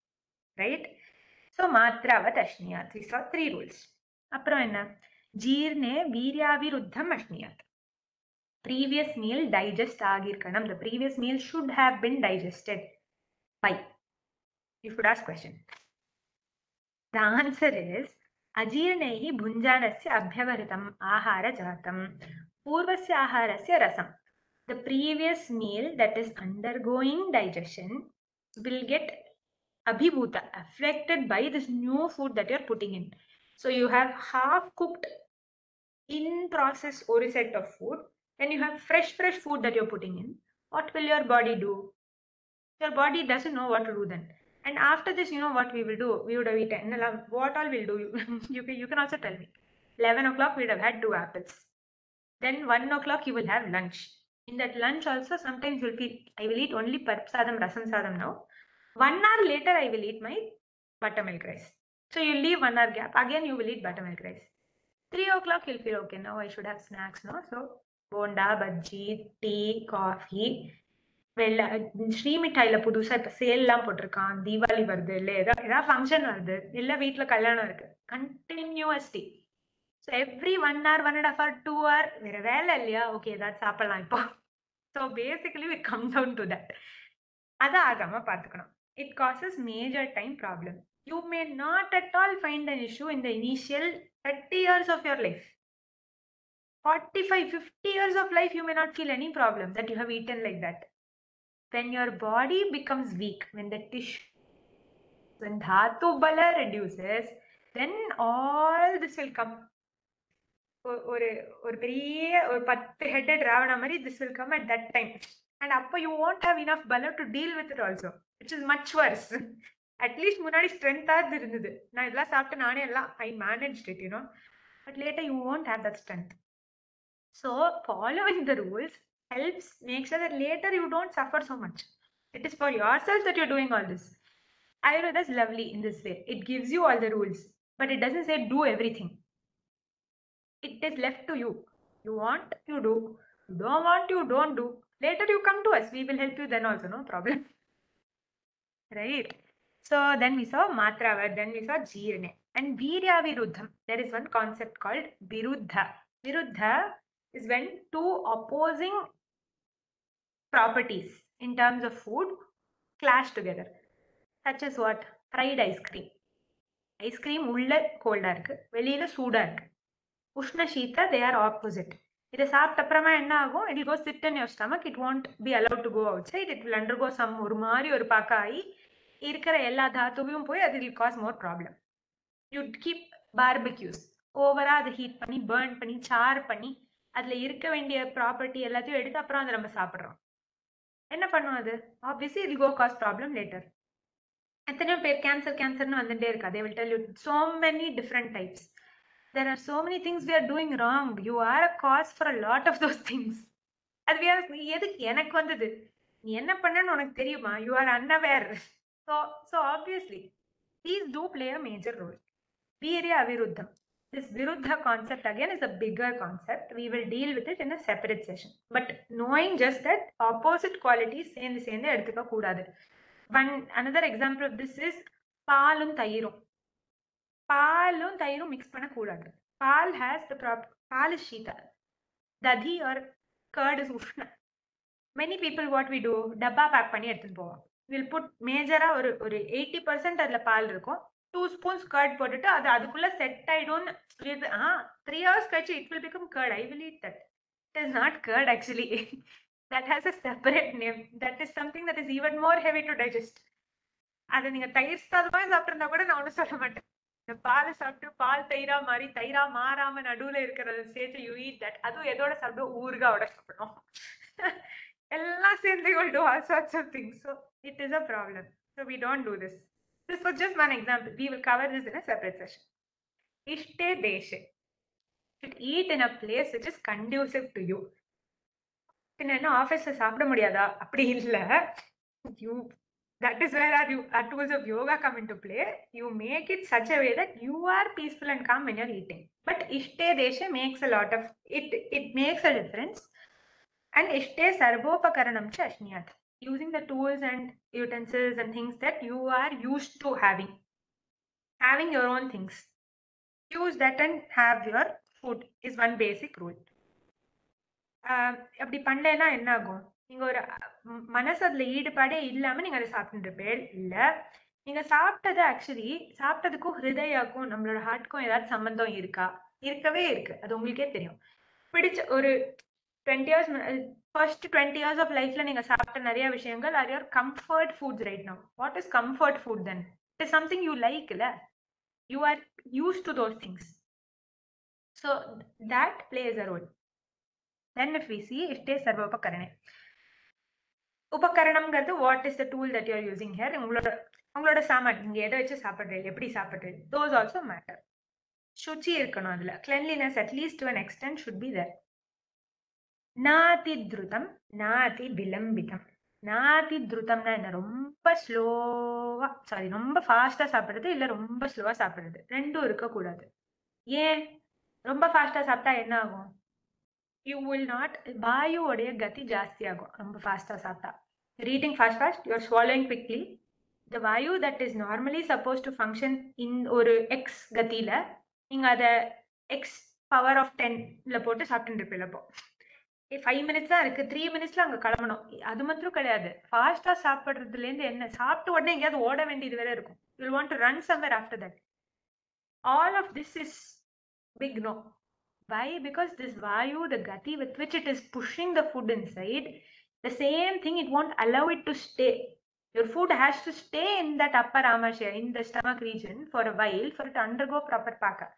Right? So matravat ashniyat. We saw 3 rules. அப்புறம் என்ன? ஜீர்ணே வீர்யாவிருத்தம் அஷ்னியாத். Previous meal digest agirkanam. The previous meal should have been digested. Why? You should ask question. The answer is Ajirnehi bhunjanasya abhyavaritam ahara jatam purvasya aharasya rasam. The previous meal that is undergoing digestion will get abhibhuta, affected by this new food that you're putting in. So you have half cooked in process or set of food. When you have fresh food that you're putting in, what will your body do? Your body doesn't know what to do then. And after this, you know what we will do? We would have eaten. What all we'll do? You can also tell me. 11 o'clock, we would have had 2 apples. Then 1 o'clock, you will have lunch. In that lunch also, sometimes you'll feel, I will eat only parp sadam, rasam sadam now. 1 hour later, I will eat my buttermilk rice. So you'll leave 1 hour gap. Again, you will eat buttermilk rice. 3 o'clock, you'll feel, okay, now I should have snacks, no? So bonda, bhaji, tea, coffee. ஸ்ரீமிட்டாயில புதுசா இப்ப sale எல்லாம் போட்டிருக்கான். தீபாவளி வருது இல்ல, ஏதாவது function வருது இல்ல, வீட்டுல கல்யாணம் இருக்கு. Continuously. So every 1 hour, 1.5 hour, 2 hour வேற வேலை இல்லையா? ஓகே, ஏதாவது சாப்பிடலாம் இப்போ. So basically we come down to that. அது ஆகாம பார்த்துக்கணும். It causes major time problem. You may not at all find an issue in the initial 30 years of your life. 45, 50 years of life, you may not feel any problem that you have eaten like that. When your body becomes weak, when the tissue, when dhatu bala reduces, then all this will come. ஒரு பெரிய ஒரு 10 headed ravana mari, this will come at that time. And appo you won't have enough bala to deal with it also, which is much worse. At least munadi strength ஆது இருந்தது. நான் இதெல்லாம் சாப்பிட்டு நானே எல்லாம் I managed it, you know. But later you won't have that strength. So following the rules helps make sure that later you don't suffer so much. It is for yourself that you're doing all this. Ayurveda is lovely in this way. It gives you all the rules, but it doesn't say do everything. It is left to you. You want, you do. You don't want, you don't do. Later you come to us. We will help you then also, no problem. Right? So then we saw Matravad, then we saw Jirne. And Virya Viruddham. There is one concept called Viruddha. Viruddha is when 2 opposing properties in terms of food clash together. Such as what? Fried ice cream. Ice cream உள்ள கோல்டா இருக்கு, வெளியில சூடா இருக்கு. உஷ்ண Sita, they are opposite. இதை சாப்பிட்ட அப்புறமா என்ன ஆகும்? It will go sit in your stomach. It won't be allowed to go outside. It will undergo some ஒரு மாதிரி ஒரு பாக்காயி இருக்கிற எல்லா தாத்துவையும் போய் அது will cause more problem. You keep barbecues. ஓவரா அதை ஹீட் பண்ணி பேர்ன் பண்ணி சார் பண்ணி அதுல இருக்க வேண்டிய ப்ராப்பர்ட்டி எல்லாத்தையும் எடுத்து அப்புறம் அதை நம்ம சாப்பிடுறோம். என்ன பண்ணும் அது? Obviously it go cause problem later. எத்தனையோ பேர் கேன்சர்னு வந்துட்டே இருக்கு. they will tell you so many different types. There are so many things we are doing wrong. You are a cause for a lot of those things. அது எதுக்கு எனக்கு வந்தது? நீ என்ன பண்ணன்னு உனக்கு தெரியுமா? You are unaware. So obviously these do play a major role. Virya Aviruddham. This Viruddha concept again is a bigger concept. We will deal with it in a separate session. But knowing just that opposite qualities சேர்ந்து எடுத்துக்க கூடாது. Another example of this is பாலும் தயிரும். பாலும் தயிரும் mix பண்ண கூடாது. பால் has the proper, பால் is shita. Dadhi or curd is ushna. Many people what we do, டப்பா பேக் பண்ணி எடுத்துட்டு போவோம். We'll put மேஜரா ஒரு 80% அதுல பால் இருக்கும். 2 spoons curd போட்டுட்டு அது அதுக்குள்ள செட் ஆயிடும். 3 hours கழிச்சு it will become curd. I will eat that. It is not curd actually. That has a separate name. That is something that is even more heavy to digest. அதை நீங்க தயிர் சாதமா சாப்பிட்டிருந்தா கூட நான் ஒன்றும் சொல்ல மாட்டேன். இந்த பால் சாப்பிட்டு பால் தயிரா மாறி தயிரா மாறாம நடுவுல இருக்கிறத சேர்த்து யூ ஈட் தட். அதுவும் எதோட சாப்பிடும்? ஊறுகாவோட சாப்பிடணும். எல்லாம் சேர்ந்து will do all sorts of things. So it is a problem. So we don't do this. This was just one example. We will cover this in a separate session. Ishte deshe. Should eat in a place which is conducive to you. என்ன ஆபீஸ்ல சாப்பிட முடியாதா? அப்படி இல்ல. That is where our tools of yoga come into play. You make it such a way that you are peaceful and calm when you're eating. But Ishte Deshe makes a lot of it. It makes a difference. And Ishte Sarvopakaranam cha Ashniyat. Using the tools and utensils and things that you are used to having. Having your own things. Use that and have your food is one basic rule. அப்படி பண்ணலைன்னா என்ன ஆகும்? நீங்க ஒரு மனசு அதுல ஈடுபாடே இல்லாம நீங்க அதை சாப்பிட்டு இருப்பேன். இல்ல நீங்க சாப்பிட்டது ஆக்சுவலி சாப்பிட்டதுக்கும் ஹிருதயாக்கும் நம்மளோட ஹார்ட்க்கும் ஏதாவது சம்பந்தம் இருக்கா? இருக்கவே இருக்கு. அது உங்களுக்கே தெரியும். பிடிச்ச ஒரு 20 years ஃபர்ஸ்ட் 20 years ஆஃப் லைஃப்ல நீங்க சாப்பிட்ட நிறைய விஷயங்கள் are your comfort foods right now. What is comfort food then? It is something you like இல்ல. You are use to those things. So that plays a role. Then if we see Ishte Sarva Upakarane. உபகரணம்ங்கிறது what is the tool that you are using here. உங்களோட சாமான் நீங்க எதை வச்சு சாப்பிட்றீங்க, எப்படி சாப்பிட்றீங்க, தோஸ் ஆல்சோ மேட்டர். சுச்சி இருக்கணும் அதுல. Cleanliness at least to an extent should be there. நாதி திருதம் நாதி விலம்பிதம். நாதி திருதம்னா என்ன? ரொம்ப ஸ்லோவா ரொம்ப ஃபாஸ்டா சாப்பிடுறது இல்ல ரொம்ப ஸ்லோவா சாப்பிடுறது, ரெண்டும் இருக்கக்கூடாது. ஏன்? ரொம்ப ஃபாஸ்டா சாப்பிட்டா என்ன ஆகும்? You will not, வாயுவோடைய கதி ஜாஸ்தி ஆகும் ரொம்ப ஃபாஸ்டா சாப்பிட்டா. You're eating fast, you're swallowing quickly. The vayu that is normally supposed to function in ஒரு x கதியில நீங்க அதை x power of 10ல போட்டு சாப்பிட்டு இருப்பீங்க. அப்போ 5 minutes தான் இருக்கு, 3 minutesல அங்க கிளம்பணும். அது மாத்திரம் கிடையாது, ஃபாஸ்டா சாப்பிடுறதுல இருந்து என்ன, சாப்பிட்டு உடனே எங்கேயாவது ஓட வேண்டியது வேற இருக்கும். You will want to run somewhere after that. All of this is big no. Why? Because this vayu, the gati with which it is pushing the food inside, the same thing, it won't allow it to stay. Your food has to stay in that upper amashya, in the stomach region for a while for it to undergo proper paka.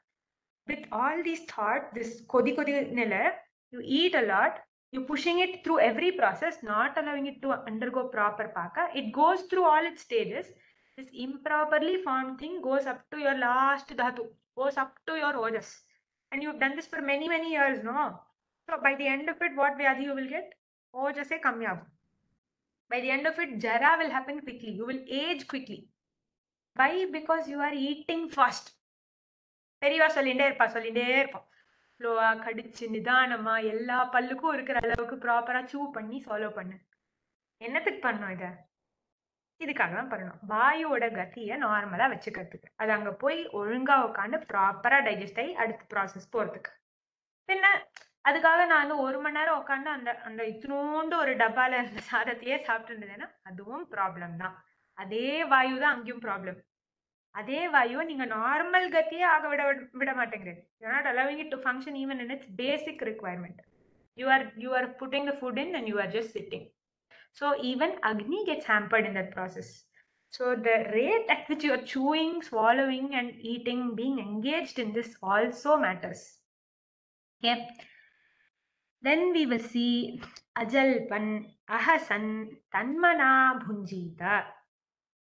With all these thoughts, this kodi nila, you eat a lot, you're pushing it through every process, not allowing it to undergo proper paka. It goes through all its stages. This improperly formed thing goes up to your last dhatu, goes up to your ojas. And you've done this for many years, no? So by the end of it, what vyadhi you will get? Ojase kamya. By the end of it, jara will happen quickly. You will age quickly. Why? Because you are eating fast. பெரியவா சொல்லிட்டே இருப்போம். ஸ்லோவா கடிச்சு நிதானமா எல்லா பல்லுக்கும் இருக்கிற அளவுக்கு ப்ராப்பரா சூ பண்ணி ஃபாலோ பண்ணு. என்னத்துக்கு பண்ணோம் இத? இதுக்காக தான் பண்ணணும். வாயுவோட கத்தியை நார்மலா வச்சுக்கிறதுக்கு, அது அங்க போய் ஒழுங்கா உட்காந்து ப்ராப்பரா டைஜஸ்ட் ஆகி அடுத்த ப்ராசஸ் போறதுக்கு. பின்ன அதுக்காக நான் வந்து 1 மணி நேரம் உட்காந்து அந்த இத்தினோண்டு ஒரு டப்பால இருந்த சாதத்தையே சாப்பிட்டு இருந்ததுன்னா அதுவும் ப்ராப்ளம் தான். அதே வாயு தான் அங்கேயும் ப்ராப்ளம். அதே வாயுவை நீங்க நார்மல் கத்தியே ஆக விட மாட்டேங்கிறது. You're not allowing it to function even in its basic requirement. You are putting the food in and you are just sitting. So even Agni gets hampered in that process. So the rate at which you are chewing, swallowing and eating, being engaged in this also matters. Okay. Then we will see ajalpan, ahasan, tanmana bhunjita.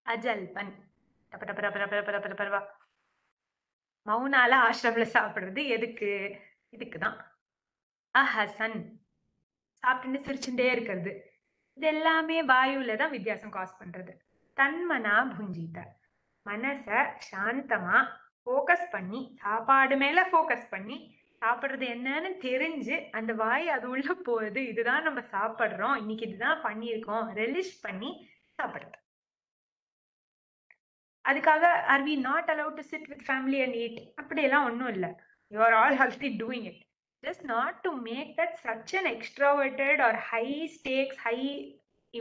Ajalpan. மௌனால ஆஷ்ரம்ல சாப்பிடுறது எதுக்கு? இதுக்குதான். அஹசன், சாப்பிட்டுட்டு சிரிச்சுட்டே இருக்கிறது. இது எல்லாமே வாயுல தான் வித்தியாசம் காஸ் பண்றது. தன்மனா புஞ்சித, மனச சாந்தமா ஃபோக்கஸ் பண்ணி, சாப்பாடு மேல ஃபோக்கஸ் பண்ணி, சாப்பிடுறது என்னன்னு தெரிஞ்சு அந்த வாய் அது உள்ள போகுது, இதுதான் நம்ம சாப்பிடுறோம், இன்னைக்கு இதுதான் பண்ணியிருக்கோம், ரெலிஷ் பண்ணி சாப்பிடுறது. அதுக்காக are we not allowed to sit with family and eat? அப்படியெல்லாம் ஒன்றும் இல்லை. You are all already doing it. Just not to make that such an extroverted or high stakes, high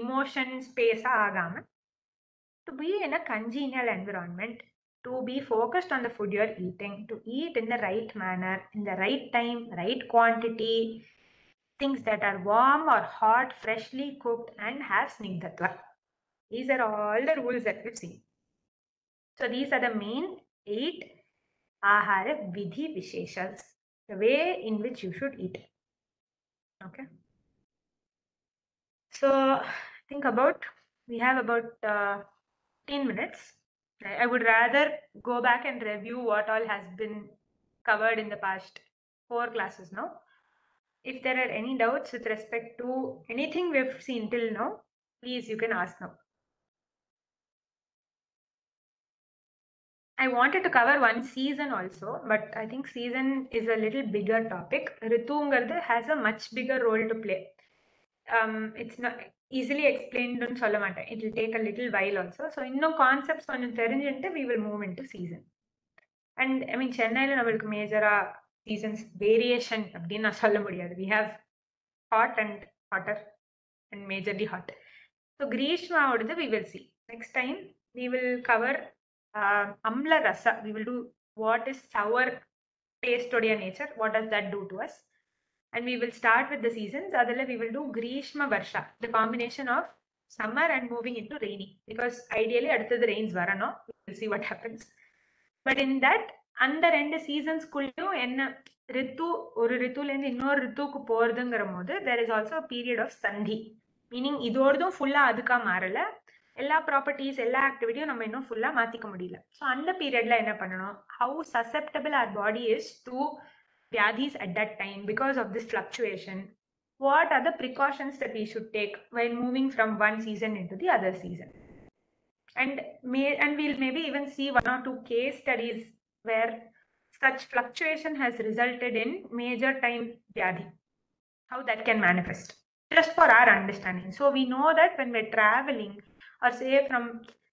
emotion space agama, to be in a congenial environment, to be focused on the food you're eating, to eat in the right manner, in the right time, right quantity, things that are warm or hot, freshly cooked and have snigdhatva. These are all the rules that we've seen. So these are the main 8 ahara vidhi visheshas, the way in which you should eat. Okay. So think about, we have about 15 minutes. I would rather go back and review what all has been covered in the past 4 classes now. If there are any doubts with respect to anything we've seen till now, please you can ask now. I wanted to cover one season also, but I think season is a little bigger topic. Ritungarthu has a much bigger role to play. It's not easily explained on சொல்ல மாட்டேன். It will take a little while also. So இன்னும் concepts கொஞ்சம் தெரிஞ்சுட்டு we will move into season. And I mean சென்னையில நம்மளுக்கு மேஜரா seasons variation அப்படின்னு நான் சொல்ல முடியாது. We have hot and hotter and majorly hot. So Grishma ஓடது we will see. Next time we will cover amla rasa. We will do what is sour taste odia nature, what does that do to us. And we will start with the seasons. Adala we will do Grishma Varsha, the combination of summer and moving into rainy. Because ideally, after the rains varano, we will see what happens. But in that, under end seasons kullu enna ritu oru ritula inda innor rituku போறதுங்கறபோது there is also a period of sandhi, meaning இதோடதும் ஃபுல்லா அதுக்கா மாறல, எல்லா properties எல்லா ஆக்டிவிட்டியும் நம்ம இன்னும் ஃபுல்லா மாத்திக்க முடியல. ஸோ அந்த பீரியட்ல என்ன பண்ணணும், how susceptible our body is to vyadhis at that time because of this fluctuation. What are the precautions that we should take while moving from one season into the other season? And we'll maybe even see 1 or 2 case studies where such fluctuation has resulted in major time vyadhi, how that can manifest, just for our understanding. So we know that when we're traveling, or say from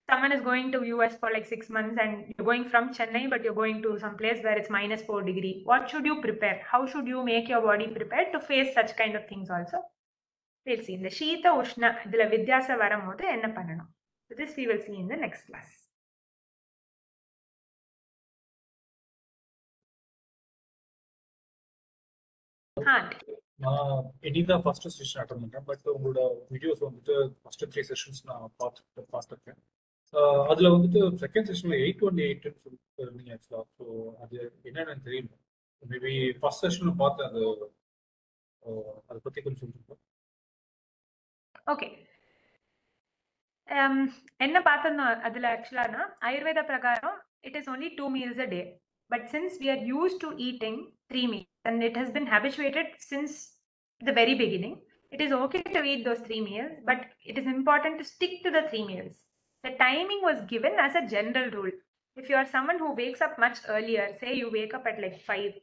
someone is going to US for like 6 months and you're going from Chennai but you're going to some place where it's -4 degrees, what should you prepare? How should you make your body prepared to face such kind of things also? We'll see in the Shita Ushna idhula vidyasa varamodhu enna pananum. So this we will see in the next class. நான் இன்னைக்கு first session attend பண்ணேன். But உங்களோட videos வந்துட்டு first 3 sessions நான் பார்த்துருக்கேன். அதில் வந்துட்டு second செஷனில் 818 சொல்லிருந்தீங்க ஆக்சுவலாக. ஸோ அது என்னன்னு தெரியல. மேபி ஃபர்ஸ்ட் செஷனில் பார்த்தேன், அது அதை பற்றி கொஞ்சம் சொல்லிருக்கேன். ஓகே, என்ன பார்த்தோம்னா அதில் ஆக்சுவலானா ஆயுர்வேத பிரகாரம் it is only 2 meals a day. But since we are used to eating 3 meals and it has been habituated since the very beginning, it is okay to eat those 3 meals, but it is important to stick to the 3 meals. The timing was given as a general rule. If you are someone who wakes up much earlier, say you wake up at like 5,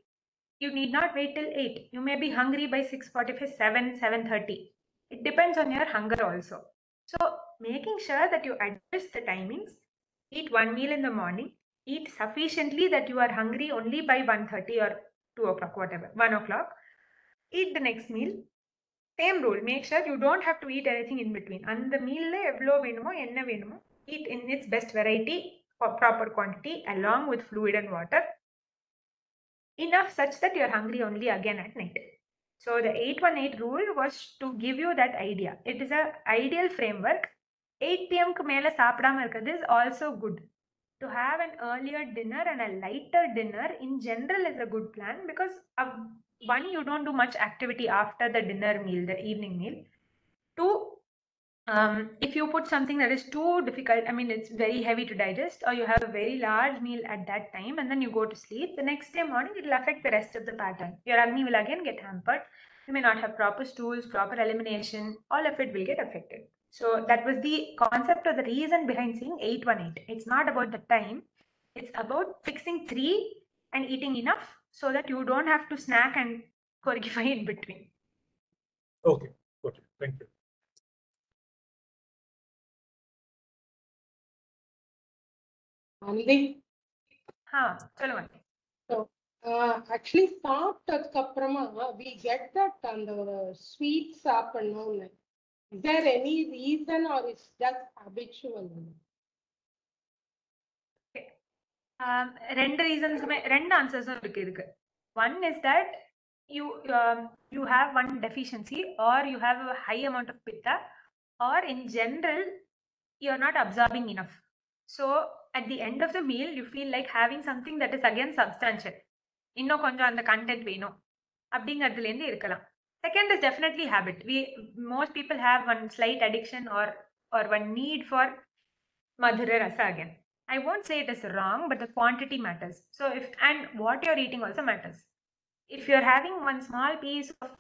you need not wait till 8. You may be hungry by 6:45, 7:30. It depends on your hunger also. So making sure that you adjust the timings, eat 1 meal in the morning, eat sufficiently that you are hungry only by 1:30 or 2 o'clock, whatever, 1 o'clock. Eat the next meal. Same rule. Make sure you don't have to eat anything in between. And the meal le evlo venumo enna venumo eat in its best variety for proper quantity along with fluid and water, enough such that you are hungry only again at night. So the 818 rule was to give you that idea. It is an ideal framework. 8 p.m. க்கு மேல சாப்பிடாம இருக்கிறது is also good. To have an earlier dinner and a lighter dinner in general is a good plan because one, you don't do much activity after the dinner meal, the evening meal. Two, if you put something that is too difficult, I mean, it's very heavy to digest, or you have a very large meal at that time and then you go to sleep, the next day morning it will affect the rest of the pattern. Your Agni will again get hampered. You may not have proper stools, proper elimination, all of it will get affected. So that was the concept or the reason behind saying 818. It's not about the time, it's about fixing 3 and eating enough so that you don't have to snack and corgify in between. Okay, thank you. சொல்லுங்க. So actually சாப்பிட்டதுக்கு அப்புறமா we get that அந்த sweet சாப்பிடணும்னு. Is there any reason or is that habitual? ரெண்டு ரீசன்ஸுமே, ரெண்டு ஆன்சர்ஸும் இருக்கு இதுக்கு. One is that you have one deficiency or you have a high amount of pitta, or in general you're not absorbing enough. So at the end of the meal you feel like having something that is again substantial. இன்னும் கொஞ்சம் அந்த content வேணும் அப்படிங்கிறதுல இருந்து இருக்கலாம். Second is definitely habit. Most people have one slight addiction or one need for madhura rasa again. I won't say it is wrong, but the quantity matters. So and what you're eating also matters. If you're having one small piece of,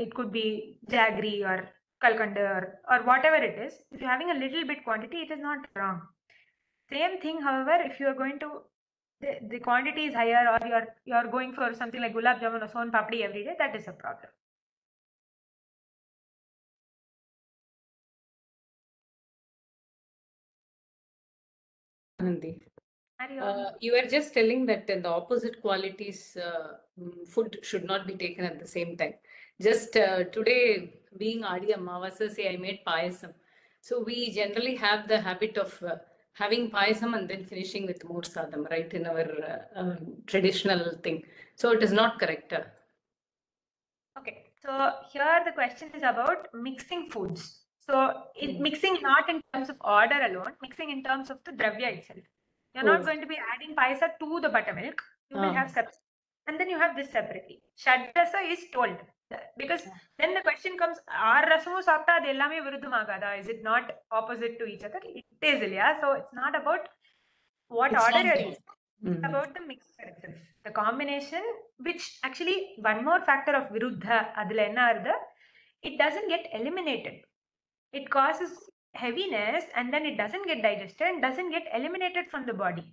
it could be jaggery or kalkanda or whatever it is, if you're having a little bit quantity, it is not wrong. Same thing, however, if you're going to, the quantity is higher, or you're going for something like gulab jamun or son papdi every day, that is a problem. Anandi, you were just telling that the opposite qualities food should not be taken at the same time. Just today, being Adi Amavasa, say I made payasam. So we generally have the habit of having payasam and then finishing with more sadam, right, in our traditional thing. So it is not correct. Okay, so here the question is about mixing foods. So mixing not in terms of order alone, mixing in terms of the dravya itself. You're not going to be adding payasa to the buttermilk. You will have separate, and then you have this separately. Shadrasa is told, because then the question comes, are rasamu sapta adu ellame viruddhamagada? Is it not opposite to each other? It is, yeah. So it's not about what It's order not you're using. It's about the mixture itself, the combination, which actually one more factor of viruddha adula enna arudha, it doesn't get eliminated. It causes heaviness and then it doesn't get digested and doesn't get eliminated from the body.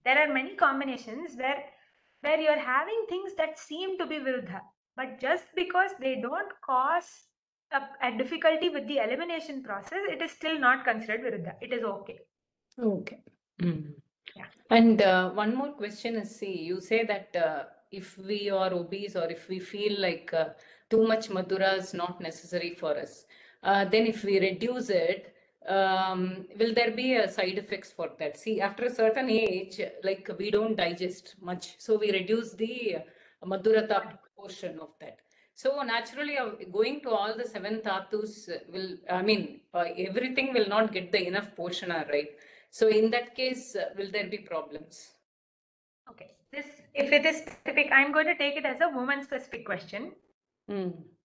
There are many combinations where you're having things that seem to be viruddha, but just because they don't cause a difficulty with the elimination process, it is still not considered viruddha. It is okay. Okay. Yeah. And one more question is, see, you say that if we are obese or if we feel like too much madhura is not necessary for us, then if we reduce it, will there be side effects for that? See, after a certain age, like we don't digest much, so we reduce the madhurata portion of that. So naturally, going to all the 7 dhatus will, I mean, everything will not get the enough portion, right? So in that case, will there be problems? Okay, if it is specific, I'm going to take it as a woman-specific question.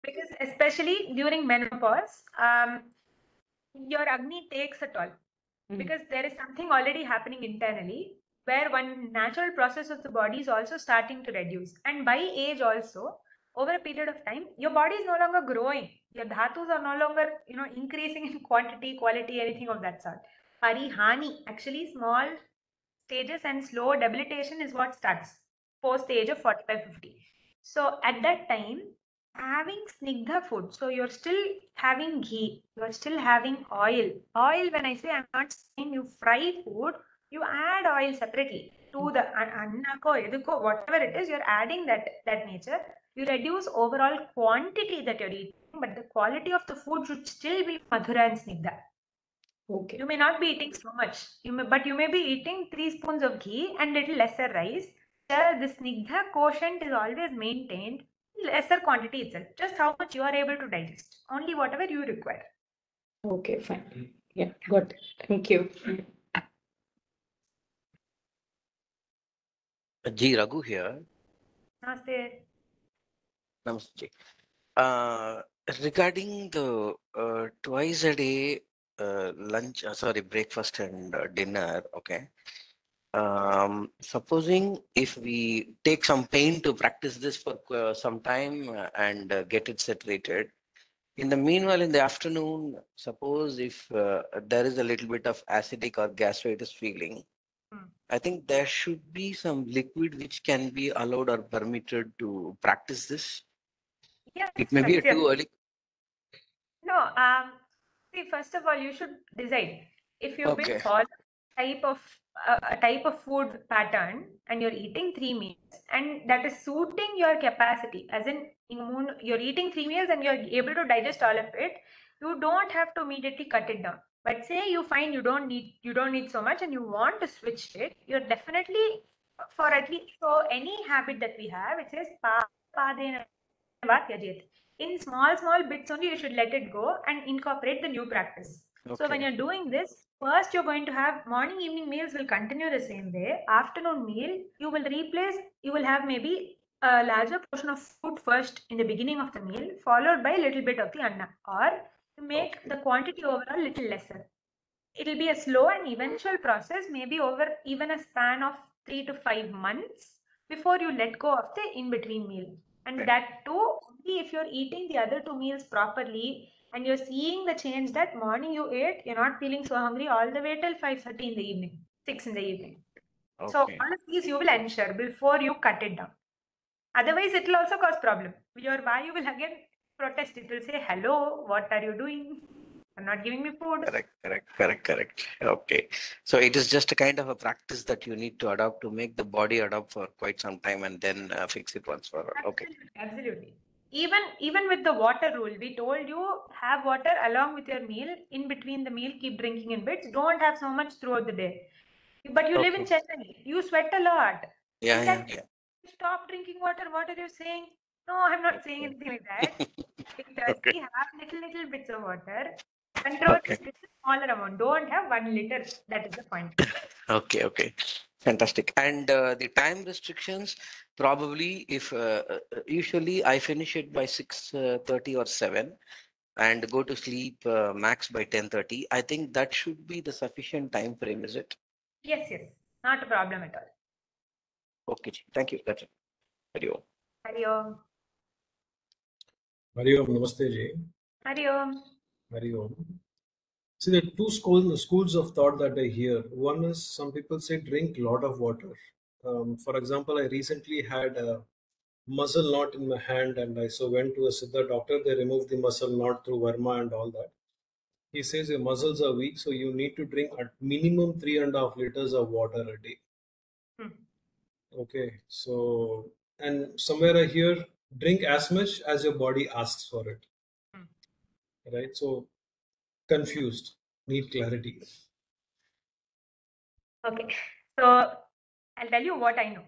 Because especially during menopause, your Agni takes a toll. Because there is something already happening internally where one natural process of the body is also starting to reduce. And by age also, over a period of time, your body is no longer growing. Your dhatus are no longer, increasing in quantity, quality, anything of that sort. Parihani, actually small stages and slow debilitation is what starts post the age of 45-50. So at that time, having snigdha food, so you're still having ghee, you're still having oil. When I say, I'm not saying you fry food, you add oil separately to the annako, eduko, whatever it is, you're adding that nature. You reduce overall quantity that you're eating, but the quality of the food should still be madhura and snigdha. Okay. You may not be eating so much, but you may be eating 3 spoons of ghee and little lesser rice. The snigdha quotient is always maintained, lesser quantity itself, just how much you are able to digest, only whatever you require. Okay, fine. Yeah, good. Thank you. G. Raghu here. Namaste. Namaste. Uh, Regarding the twice a day lunch, breakfast and dinner, okay. Supposing if we take some pain to practice this for some time and get it saturated, in the meanwhile, in the afternoon, suppose if there is a little bit of acidic or gastritis feeling, I think there should be some liquid which can be allowed or permitted to practice this. Yes, It may be yes. too early. No, see, first of all, you should decide if you've been Okay. following a type of food pattern and you're eating 3 meals and that is suiting your capacity, as in you're eating 3 meals and you're able to digest all of it, you don't have to immediately cut it down. But say you find you don't need so much and you want to switch it, you're definitely for at least so any habit that we have, it says padena Yajit. In small bits only, you should let it go and incorporate the new practice. So when Okay. you're doing this, first you're going to have morning, evening meals will continue the same way. Afternoon meal, you will have maybe a larger portion of food first in the beginning of the meal, followed by a little bit of the anna, or to make Okay. the quantity overall little lesser. It'll be a slow and eventual process, maybe over even a span of 3 to 5 months before you let go of the in-between meal. And Okay. that too, only if you're eating the other 2 meals properly and you're seeing the change that morning you ate, you're not feeling so hungry all the way till 5:30 in the evening, 6 in the evening. So Okay. all of these you will ensure before you cut it down. Otherwise, it will also cause problem. Your body will again protest. It will say, hello, what are you doing? You're not giving me food. Correct. Okay. So it is just a kind of a practice that you need to adopt to make the body adopt for quite some time and then fix it once for all. Okay. Absolutely. Even with the water rule, we told you have water along with your meal. In between the meal, keep drinking in bits. Don't have so much throughout the day. But you live in Okay. Chennai. You sweat a lot. In that Yeah. stop drinking water. What are you saying? No, I'm not saying Okay. anything like that. If Okay. thirsty, have little bits of water. Control Okay. it. It's a smaller amount. Don't have 1 liter. That is the point. Okay. Fantastic. And the time restrictions, probably if usually I finish it by 6:30 or 7 and go to sleep max by 10:30. I think that should be the sufficient time frame, is it? Yes. Not a problem at all. Okay. Thank you. That's it. Hari Om. Hari Om. Hari Om, Namaste Ji. Hari Om. Hari Om. See, there are two schools of thought that I hear. One is some people say drink a lot of water. For example, I recently had a muscle knot in my hand and I went to a Siddha doctor. They removed the muscle knot through Verma and all that. He says your muscles are weak, so you need to drink at minimum 3.5 liters of water a day. Okay, so, and somewhere I hear drink as much as your body asks for it. Right? So, confused, need clarity. Okay, so I'll tell you what I know.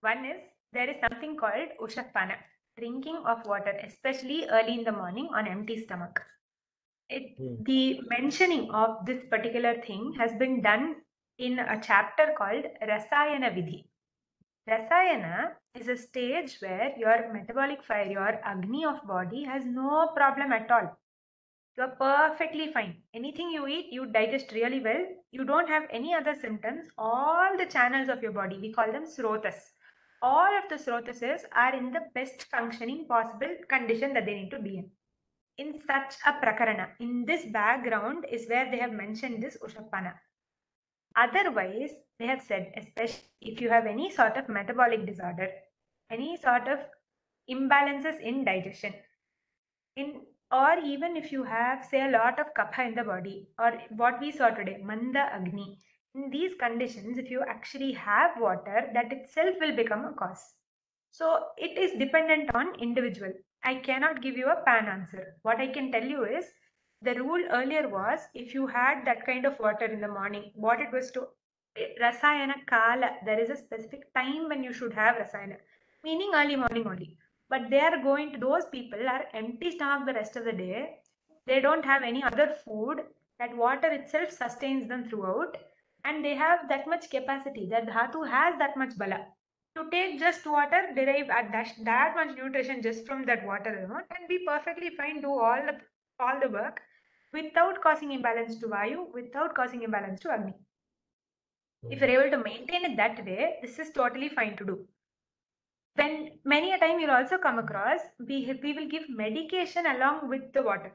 One is there is something called Ushapana, drinking of water, especially early in the morning on empty stomach. The mentioning of this particular thing has been done in a chapter called Rasayana Vidhi. Rasayana is a stage where your metabolic fire, your Agni of body has no problem at all. You're perfectly fine. Anything you eat, you digest really well. You don't have any other symptoms. All the channels of your body, we call them srotas. All of the srotases are in the best functioning possible condition that they need to be in. In such a prakarana, in this background is where they have mentioned this Ushapana. Otherwise, they have said, especially if you have any sort of metabolic disorder, any sort of imbalances in digestion, or even if you have, say, a lot of kapha in the body, or what we saw today, manda agni, in these conditions, if you actually have water, that itself will become a cause. So it is dependent on individual. I cannot give you a pan answer. What I can tell you is the rule earlier was if you had that kind of water in the morning, what it was to rasayana kala, there is a specific time when you should have rasayana, meaning early morning only. But they are going to, those people are empty stomach the rest of the day. They don't have any other food. That water itself sustains them throughout, and they have that much capacity. That dhatu has that much bala to take just water, derive that much nutrition just from that water alone, and be perfectly fine, do all the work without causing imbalance to Vayu, without causing imbalance to Agni. If you're able to maintain it that way, this is totally fine to do. Then many a time you'll also come across, we will give medication along with the water.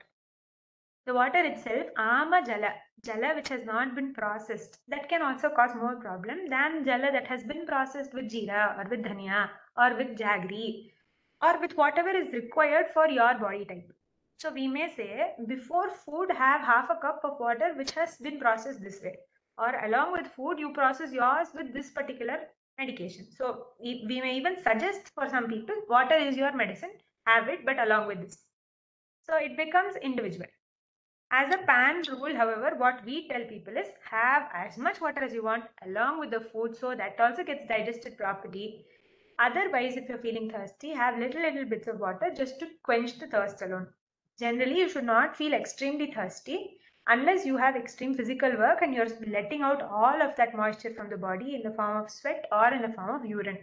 The water itself, ama jala which has not been processed, that can also cause more problem than jala that has been processed with jeera or with dhania or with jaggery or with whatever is required for your body type. So we may say before food have half a cup of water which has been processed this way, or along with food you process yours with this particular medication. So we may even suggest for some people water is your medicine, have it, but along with this. So it becomes individual. As a pan rule, however, what we tell people is have as much water as you want along with the food, so that also gets digested properly. Otherwise, if you're feeling thirsty, have little bits of water just to quench the thirst alone. Generally, you should not feel extremely thirsty unless you have extreme physical work and you're letting out all of that moisture from the body in the form of sweat or in the form of urine.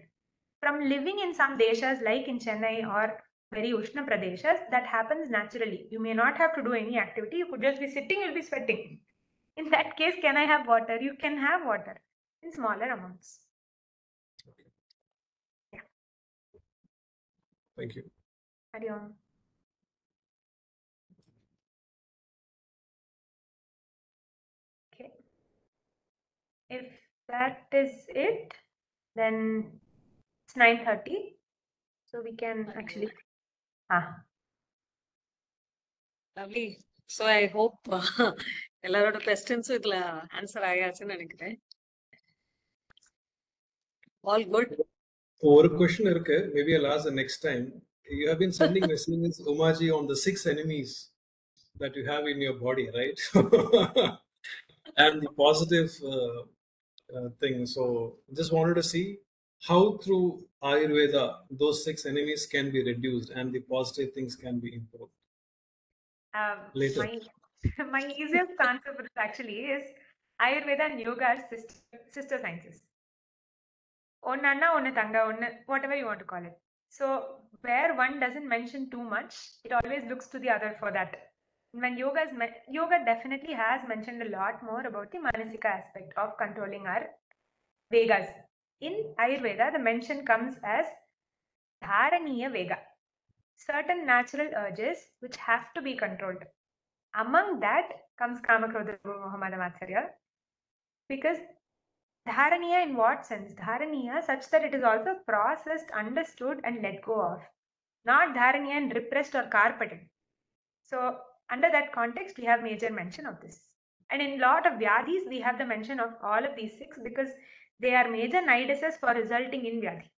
From living in some deshas like in Chennai or very Ushna Pradeshas, that happens naturally. You may not have to do any activity. You could just be sitting, you'll be sweating. In that case, can I have water? You can have water in smaller amounts. Okay. Yeah. Thank you. Hari Om. Okay. If that is it, then it's 9:30. So we can actually. Lovely. So I hope எல்லாரோட questions இதுல answer ஆயாச்சுன்னு நினைக்கிறேன். All good. ஒரு question இருக்கு, maybe I'll ask the next time. You have been sending messages, Umaji, on the 6 enemies that you have in your body, right? And the positive thing. So just wanted to see how through Ayurveda those 6 enemies can be reduced and the positive things can be improved. Later. My easiest answer for this actually is Ayurveda and Yoga are sister sciences. Onna anna, onna tanga, onna whatever you want to call it. So where one doesn't mention too much, it always looks to the other for that. When yoga definitely has mentioned a lot more about the manasika aspect of controlling our vegas. In Ayurveda, the mention comes as dharaniya vega, certain natural urges which have to be controlled. Among that comes Kamakrodha Mohamada Matsarya, because dharaniya in what sense? Dharaniya such that it is also processed, understood and let go of. Not dharaniya and repressed or carpeted. So under that context, we have major mention of this. And in lot of vyadhis, we have the mention of all of these 6 because they are major niduses for resulting in vyadhi.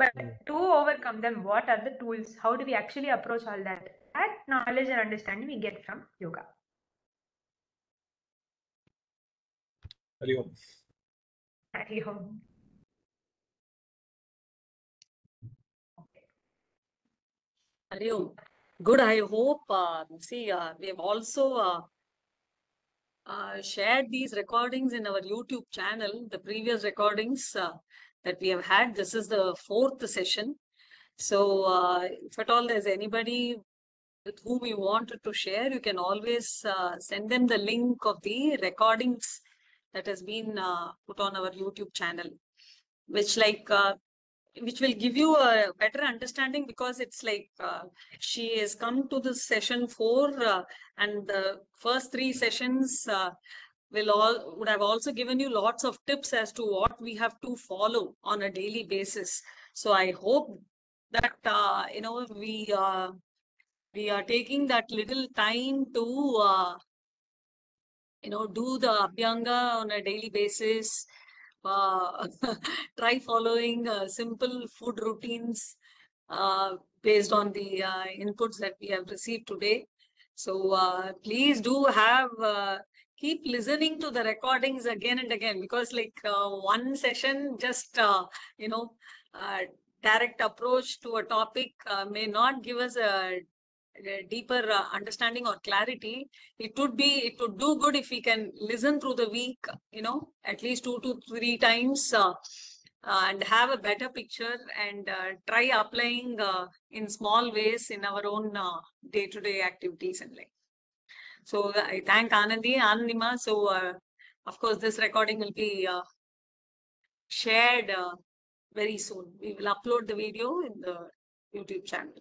But to overcome them, what are the tools? How do we actually approach all that? That knowledge and understanding we get from yoga. Hari Om. Hari Om. Hari Om. Good. I hope, we have also shared these recordings in our YouTube channel, the previous recordings that we have had. This is the 4th session. So if at all there's anybody with whom you wanted to share, you can always send them the link of the recordings that has been put on our YouTube channel, which will give you a better understanding, because it's like she has come to this session 4 and the first 3 sessions would have also given you lots of tips as to what we have to follow on a daily basis. So I hope that we are taking that little time to do the Abhyanga on a daily basis. Try following simple food routines based on the inputs that we have received today. So please do keep listening to the recordings again and again, because like one session just direct approach to a topic may not give us a deeper understanding or clarity, it would do good if we can listen through the week, at least 2 to 3 times, and have a better picture, and try applying in small ways in our own day-to-day activities and life. So I thank Anandima. So of course this recording will be shared very soon. We will upload the video in the YouTube channel.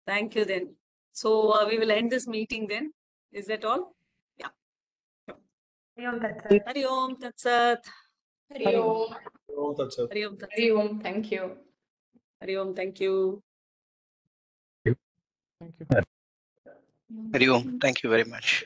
Thank you then. So we will end this meeting then. Is that all? Yeah. Hari Om Tat Sat. Hari Om Tat Sat. Hari Om. Oh, that's it. Hari Om Tat Sat. Hari Om. Thank you. Hari Om. Thank you. Thank you. Hari Om. Thank you very much.